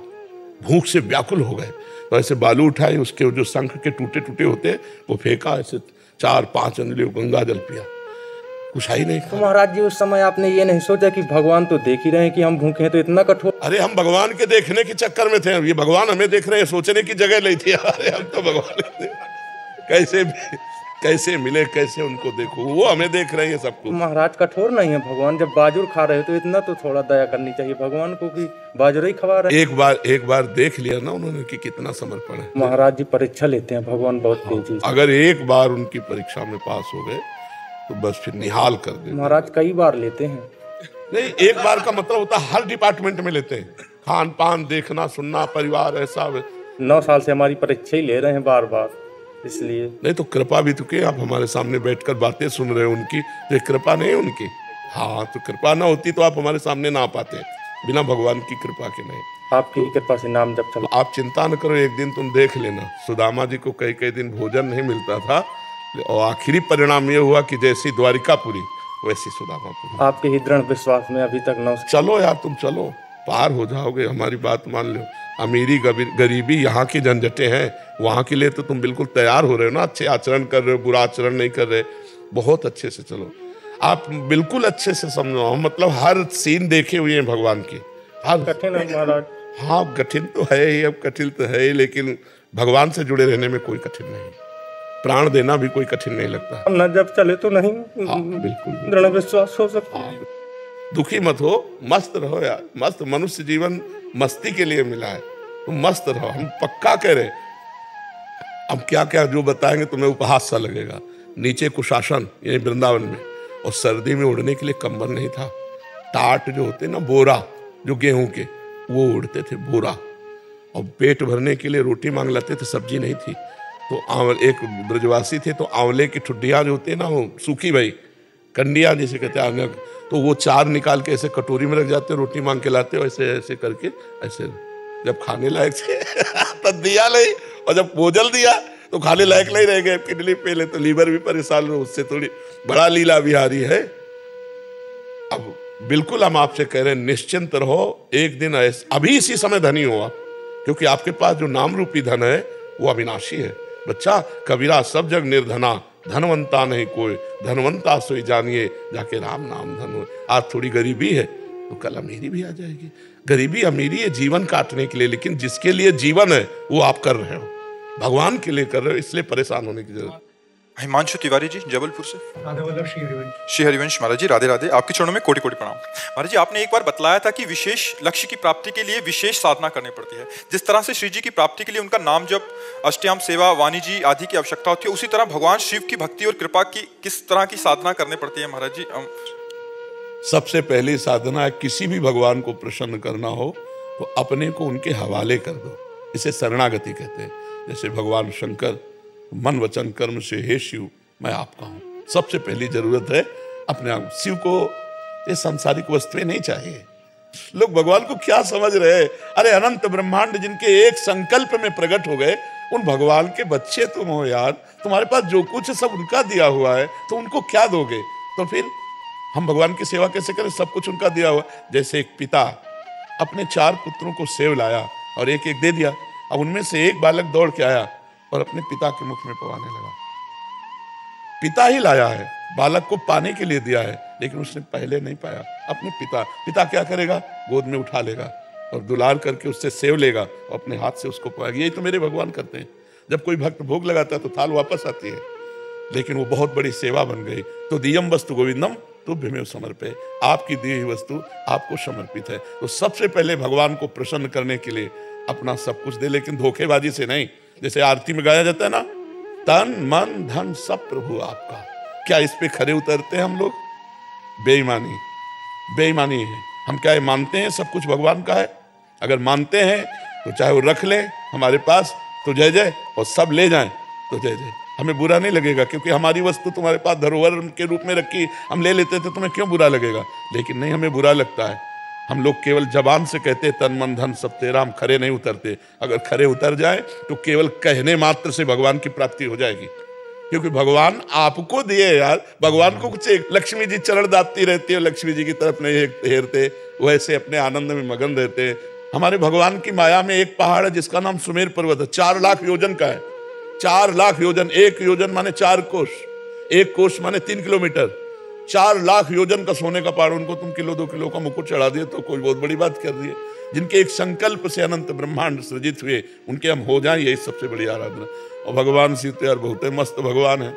भूख से व्याकुल हो गए तो ऐसे बालू उठाए, उसके जो शंख के टूटे टूटे होते वो फेंका, ऐसे 4-5 अंजलियों गंगा जल पिया, कुछ ही नहीं। तो महाराज जी उस समय आपने ये नहीं सोचा कि भगवान तो देख ही रहे हैं कि हम भूखे हैं, तो इतना कठोर? अरे हम भगवान के देखने के चक्कर में थे, ये भगवान हमें देख रहे हैं, सोचने की जगह नहीं थी। अरे हम तो भगवान कैसे मिले, कैसे उनको देखो, वो हमें देख रहे हैं सब कुछ। महाराज कठोर नहीं है भगवान, जब बाजुर खा रहे हो तो इतना तो थोड़ा दया करनी चाहिए भगवान को कि बाजुर ही खवा रहे। एक बार देख लिया ना उन्होंने कि कितना समर्पण है। महाराज जी परीक्षा लेते हैं भगवान बहुत तेजी। अगर एक बार उनकी परीक्षा में पास हो गए तो बस फिर निहाल कर दे। महाराज कई बार लेते हैं। नहीं, एक बार का मतलब होता है हर डिपार्टमेंट में लेते हैं, खान पान, देखना सुनना, परिवार, ऐसा। 9 साल से हमारी परीक्षा ही ले रहे हैं बार बार, इसलिए। नहीं तो कृपा भी तो के, आप हमारे सामने बैठकर बातें सुन रहे हो उनकी, तो कृपा नहीं है उनकी। हाँ, तो कृपा ना होती तो आप हमारे सामने ना आ पाते, बिना भगवान की कृपा के नहीं। आपकी कृपा से नाम जप चलो। आप चिंता न करो, एक दिन तुम देख लेना, सुदामा जी को कई कई दिन भोजन नहीं मिलता था और आखिरी परिणाम ये हुआ कि जैसी द्वारिकापुरी वैसी सुदामापुरी। आपके ही दृढ़ विश्वास में अभी तक 9। चलो यार, तुम चलो, पार हो जाओगे, हमारी बात मान लो। अमीरी गरीबी यहाँ की झंझटें हैं, वहाँ के लिए तो तुम बिल्कुल तैयार हो रहे हो ना, अच्छे आचरण कर रहे हो, बुरा आचरण नहीं कर रहे, बहुत अच्छे से चलो। आप बिल्कुल अच्छे से समझो, मतलब हर सीन देखे हुए हैं भगवान की। कठिन है महाराज। हाँ, कठिन तो है ही, अब कठिन तो है ही, लेकिन भगवान से जुड़े रहने में कोई कठिन नहीं, प्राण देना भी कोई कठिन नहीं लगता। न जब चले तो नहीं, बिल्कुल दृढ़ विश्वास हो सकता है। दुखी मत हो, मस्त रहो यार, मस्त। मनुष्य जीवन मस्ती के लिए मिला है, तुम मस्त रहो, हम पक्का कह रहे। अब क्या क्या जो बताएंगे तुम्हें उपहास सा लगेगा। नीचे कुशासन, ये वृंदावन में, और सर्दी में उड़ने के लिए कंबल नहीं था, टाट जो होते ना, बोरा जो गेहूं के, वो उड़ते थे, बोरा। और पेट भरने के लिए रोटी मांग लाते थे, सब्जी नहीं थी तो एक ब्रजवासी थे, तो आंवले की ठुड्डियाँ जो होती है ना, वो सूखी भाई कंडियाँ जिसे कहते हैं, तो वो 4 निकाल के ऐसे कटोरी में रख जाते, रोटी मांग के लाते, ऐसे ऐसे करके, ऐसे जब खाने लायक थे तब दिया नहीं, और जब भोजन दिया तो खाने लायक नहीं रह गए, किडनी पहले तो लीवर भी परेशान हो, उससे थोड़ी बड़ा लीला बिहारी है। अब बिल्कुल हम आपसे कह रहे हैं, निश्चिंत रहो, एक दिन अभी इसी समय धनी हो आप, क्योंकि आपके पास जो नाम रूपी धन है वो अविनाशी है। बच्चा, कबीरा सब जग निर्धना, धनवंता नहीं कोई, धनवंता सोई जानिए, जाके राम नाम धन हो। आज थोड़ी गरीबी है तो कल अमीरी भी आ जाएगी। गरीबी अमीरी है जीवन काटने के लिए, लेकिन जिसके लिए जीवन है वो आप कर रहे हो, भगवान के लिए कर रहे हो, इसलिए परेशान होने की जरूरत। हिमांशु तिवारी जी जबलपुर से। श्री हरिवंश महाराज जी, राधे राधे, आपके चरणों में कोटि कोटि प्रणाम। महाराज जी, आपने एक बार बतलाया था कि विशेष लक्ष्य की प्राप्ति के लिए विशेष साधना करनी पड़ती है। जिस तरह से श्री जी की प्राप्ति के लिए उनका नाम जप, अष्टयाम सेवा, वाणी जी आदि की आवश्यकता होती है, उसी तरह भगवान शिव की भक्ति और कृपा की किस तरह की साधना करनी पड़ती है महाराज जी? सबसे पहली साधना है, किसी भी भगवान को प्रसन्न करना हो तो अपने को उनके हवाले कर दो, इसे शरणागति कहते हैं। जैसे भगवान शंकर, मन वचन कर्म से हे शिव मैं आपका हूं। सबसे पहली जरूरत है अपने आप। शिव को ये सांसारिक वस्तुएं नहीं चाहिए। लोग भगवान को क्या समझ रहे हैं? अरे अनंत ब्रह्मांड जिनके एक संकल्प में प्रकट हो गए, उन भगवान के बच्चे तुम हो यार। तुम्हारे पास जो कुछ है सब उनका दिया हुआ है, तो उनको क्या दोगे? तो फिर हम भगवान की सेवा कैसे करें? सब कुछ उनका दिया हुआ। जैसे एक पिता अपने 4 पुत्रों को सेव लाया और एक एक दे दिया। अब उनमें से एक बालक दौड़ के आया और अपने पिता के मुख में पवाने लगा। पिता ही लाया है, बालक को पाने के लिए दिया है, लेकिन उसने पहले नहीं पाया अपने पिता क्या करेगा? गोद में उठा लेगा और दुलार करके उससे सेव लेगा और अपने हाथ से उसको पाएगा। यही तो मेरे भगवान करते हैं। जब कोई भक्त भोग लगाता है तो थाल वापस आती है, लेकिन वो बहुत बड़ी सेवा बन गई। तो दियम वस्तु गोविंदम तुभ्यमेव समर्पे, आपकी दी हुई वस्तु आपको समर्पित है। तो सबसे पहले भगवान को प्रसन्न करने के लिए अपना सब कुछ दे, लेकिन धोखेबाजी से नहीं। जैसे आरती में गाया जाता है ना, तन मन धन सब प्रभु आपका। क्या इस पे खरे उतरते हैं हम लोग? बेईमानी है। हम क्या मानते हैं सब कुछ भगवान का है? अगर मानते हैं तो चाहे वो रख ले हमारे पास तो जय जय, और सब ले जाएं तो जय जय। हमें बुरा नहीं लगेगा, क्योंकि हमारी वस्तु तुम्हारे पास धरोहर के रूप में रखी, हम ले लेते थे, तुम्हें क्यों बुरा लगेगा? लेकिन नहीं, हमें बुरा लगता है। हम लोग केवल जबान से कहते तन मन धन सब तेरा, हम खरे नहीं उतरते। अगर खरे उतर जाए तो केवल कहने मात्र से भगवान की प्राप्ति हो जाएगी, क्योंकि भगवान आपको दिए यार। भगवान को कुछ लक्ष्मी जी चरण दाती रहती है, लक्ष्मी जी की तरफ नहीं हेरते, वैसे अपने आनंद में मगन रहते। हमारे भगवान की माया में एक पहाड़ है जिसका नाम सुमेर पर्वत है, 4 लाख योजन का है। 4 लाख योजन, 1 योजन माने 4 कोस, 1 कोस माने 3 किलोमीटर। 4 लाख योजन का सोने का पहाड़, उनको तुम किलो 2 किलो का मुकुट चढ़ा दिए तो कोई बहुत बड़ी बात कर रही है। जिनके एक संकल्प से अनंत ब्रह्मांड सृजित हुए, उनके हम हो जाएं, यही सबसे बड़ी आराधना। और भगवान श्री तो यार बहुत मस्त भगवान है।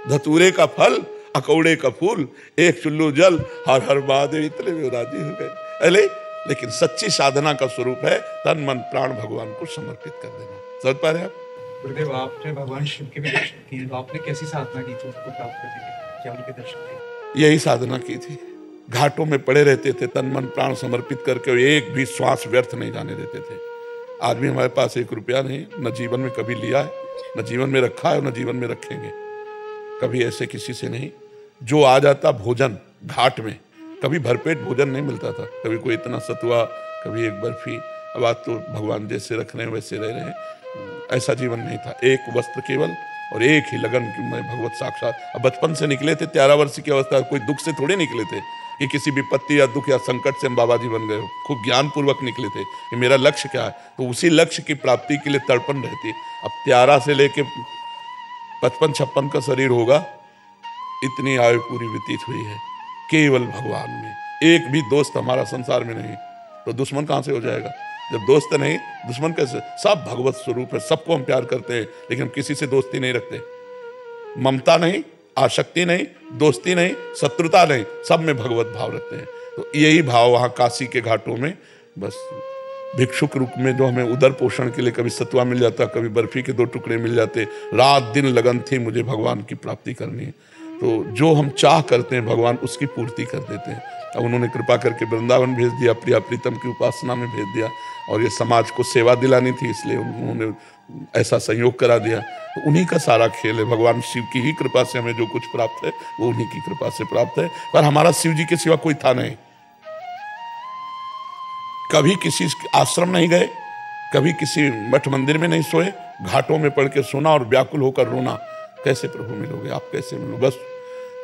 धतूरे का फल, अकौड़े का फूल, एक चुल्लू जल, हर हर महादेव, इतने में राजी हो गए। अरे लेकिन सच्ची साधना का स्वरूप है तन मन प्राण भगवान को समर्पित कर देना। समझ पा रहे हैं आप? गुरुदेव, आपने भगवान शिव के भी दर्शन किए, तो आपने कैसी साधना की थी उसको प्राप्त करने के? क्या उनके दर्शन किए? यही साधना की थी। घाटों में पड़े रहते थे, तन मन प्राण समर्पित करके, एक भी श्वास व्यर्थ नहीं जाने देते थे। आज भी हमारे पास 1 रुपया नहीं, न जीवन में कभी लिया है, न जीवन में रखा है, न जीवन में रखेंगे। कभी ऐसे किसी से नहीं। जो आ जाता भोजन घाट में, कभी भरपेट भोजन नहीं मिलता था, कभी कोई इतना सतुआ, कभी एक बर्फी। अब आज तो भगवान जैसे रख रहे हैं वैसे रह रहे हैं। ऐसा जीवन नहीं था। एक वस्त्र केवल और एक ही लगन कि मैं भगवत साक्षात। अब बचपन से निकले थे, 13 वर्ष की अवस्था, कोई दुख से थोड़े निकले थे कि किसी विपत्ति या दुख या संकट से हम बाबा जी बन गए हो। खूब ज्ञान पूर्वक निकले थे कि मेरा लक्ष्य क्या है, तो उसी लक्ष्य की प्राप्ति के लिए तड़पन रहती है। अब 13 से लेके 55-56 का शरीर होगा, इतनी आयु पूरी व्यतीत हुई है केवल भगवान में। एक भी दोस्त हमारा संसार में नहीं, तो दुश्मन कहां से हो जाएगा? जब दोस्त नहीं, दुश्मन कैसे? सब भगवत स्वरूप है, सबको हम प्यार करते हैं, लेकिन हम किसी से दोस्ती नहीं रखते। ममता नहीं, आसक्ति नहीं, दोस्ती नहीं, शत्रुता नहीं, सब में भगवत भाव रखते हैं। तो यही भाव वहाँ काशी के घाटों में, बस भिक्षुक रूप में जो हमें उदर पोषण के लिए कभी सतुआ मिल जाता, कभी बर्फी के 2 टुकड़े मिल जाते। रात दिन लगन थी मुझे भगवान की प्राप्ति करनी है। तो जो हम चाह करते हैं भगवान उसकी पूर्ति कर देते हैं। अब उन्होंने कृपा करके वृंदावन भेज दिया, प्रिया प्रीतम की उपासना में भेज दिया, और ये समाज को सेवा दिलानी थी, इसलिए उन्होंने ऐसा संयोग करा दिया। तो उन्हीं का सारा खेल है। भगवान शिव की ही कृपा से हमें जो कुछ प्राप्त है वो उन्हीं की कृपा से प्राप्त है। पर हमारा शिव जी के सिवा कोई था नहीं। कभी किसी आश्रम नहीं गए, कभी किसी मठ मंदिर में नहीं सोए, घाटों में पड़ के सोना और व्याकुल होकर रोना। कैसे प्रभु मिलोगे आप, कैसे मिलो? बस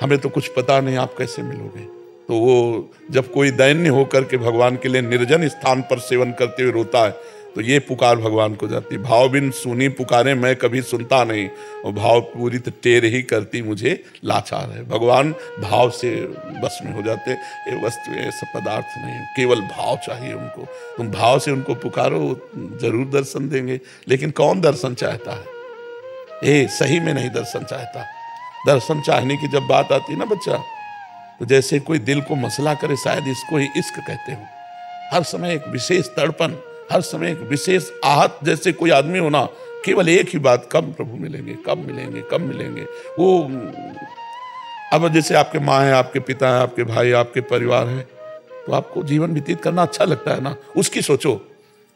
हमें तो कुछ पता नहीं आप कैसे मिलोगे। तो वो जब कोई दैन्य होकर के भगवान के लिए निर्जन स्थान पर सेवन करते हुए रोता है, तो ये पुकार भगवान को जाती। भाव बिन सुनी पुकारे मैं कभी सुनता नहीं, और भाव पूरी तो टेर ही करती मुझे लाचार है। भगवान भाव से बस में हो जाते। ये वस्तु ऐसा पदार्थ नहीं, केवल भाव चाहिए उनको। तुम भाव से उनको पुकारो, जरूर दर्शन देंगे। लेकिन कौन दर्शन चाहता है? ये सही में नहीं दर्शन चाहता। दर्शन चाहने की जब बात आती है ना बच्चा, तो जैसे कोई दिल को मसला करे, शायद इसको ही इश्क कहते हो। हर समय एक विशेष तड़पन, हर समय एक विशेष आहत, जैसे कोई आदमी होना, केवल एक ही बात, कब प्रभु मिलेंगे, कब मिलेंगे, कब मिलेंगे। वो अब जैसे आपके माँ है, आपके पिता है, आपके भाई, आपके परिवार है, तो आपको जीवन व्यतीत करना अच्छा लगता है ना। उसकी सोचो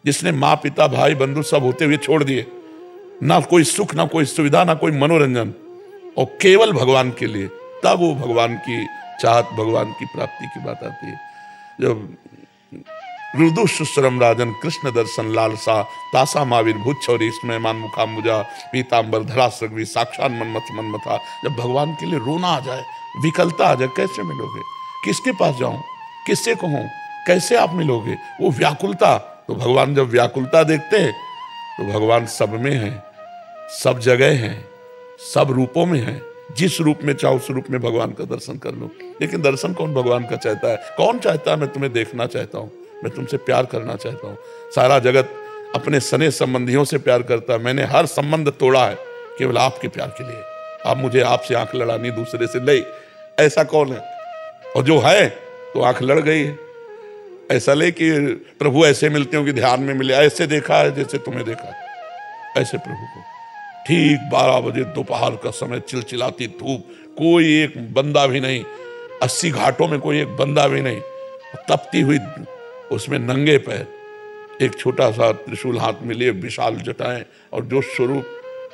जिसने माँ पिता भाई बंधु सब होते हुए छोड़ दिए, ना कोई सुख, ना कोई सुविधा, ना कोई मनोरंजन, और केवल भगवान के लिए, तब वो भगवान की चाहत, भगवान की प्राप्ति की बात आती है। जब रुदु सुश्रम राजन कृष्ण दर्शन लालसा, तासा माविर भूत छौरी इसमें मान मुखा मुजा, पीताम्बर धरा सगवी साक्षात मनमथ मनमथा। जब भगवान के लिए रोना आ जाए, विकलता आ जाए, कैसे मिलोगे? किसके पास जाऊं, किससे कहूं, कैसे आप मिलोगे? वो व्याकुलता। तो भगवान जब व्याकुलता देखते हैं, तो भगवान सब में है, सब जगह है, सब रूपों में है। जिस रूप में चाहो उस रूप में भगवान का दर्शन कर लो। लेकिन दर्शन कौन भगवान का चाहता है? कौन चाहता है मैं तुम्हें देखना चाहता हूँ, मैं तुमसे प्यार करना चाहता हूँ? सारा जगत अपने सने संबंधियों से प्यार करता है, मैंने हर संबंध तोड़ा है केवल आपके प्यार के लिए। आप मुझे आपसे आंख लड़ानी, दूसरे से नहीं, ऐसा कौन है? और जो है तो आंख लड़ गई है। ऐसा ले कि प्रभु ऐसे मिलते हो कि ध्यान में मिले, ऐसे देखा है जैसे तुम्हें देखा है, ऐसे प्रभु को। ठीक 12 बजे दोपहर का समय, चिलचिलाती धूप, कोई एक बंदा भी नहीं, 80 घाटों में कोई एक बंदा भी नहीं, तपती हुई उसमें नंगे पैर, एक छोटा सा त्रिशूल हाथ में लिए, विशाल जटाएं, और जो स्वरूप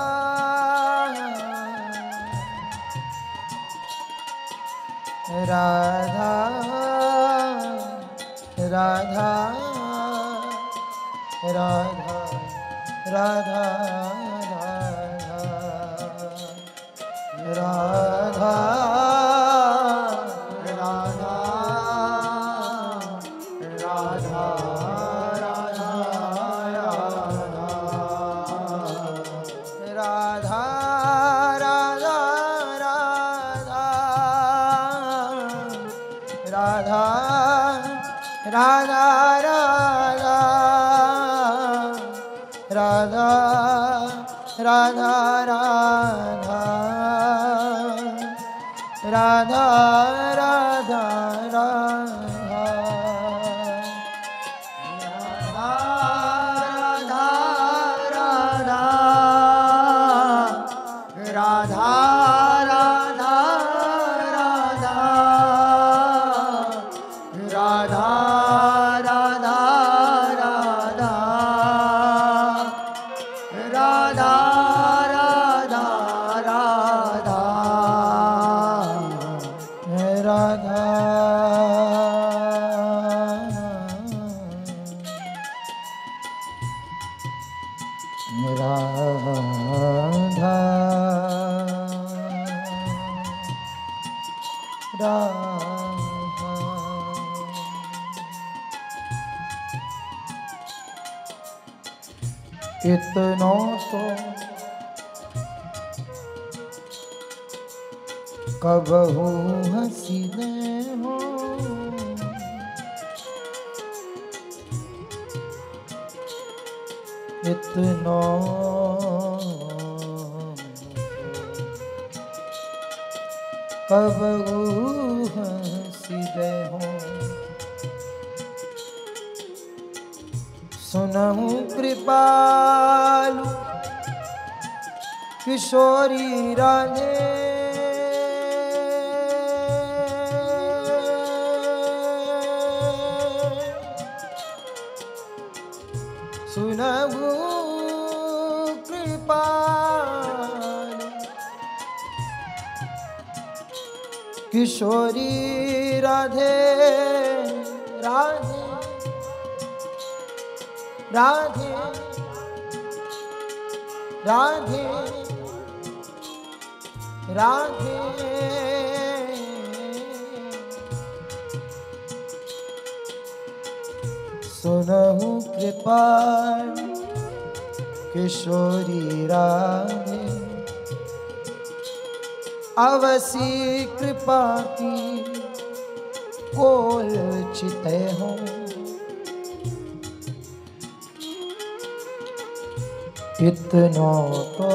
राधा राधा राधा राधा राधा राधा राधा राधा राधा राधा इतना तो कबहू हसीने हो इतना कबहू हसीने हो सुनहु कृपालु किशोरी राधे सुनहु कृपालु किशोरी राधे राधे राधे राधे राधे सुनहु कृपाल किशोरी राधे अवसी कृपा की कोल चिते हो इतना तो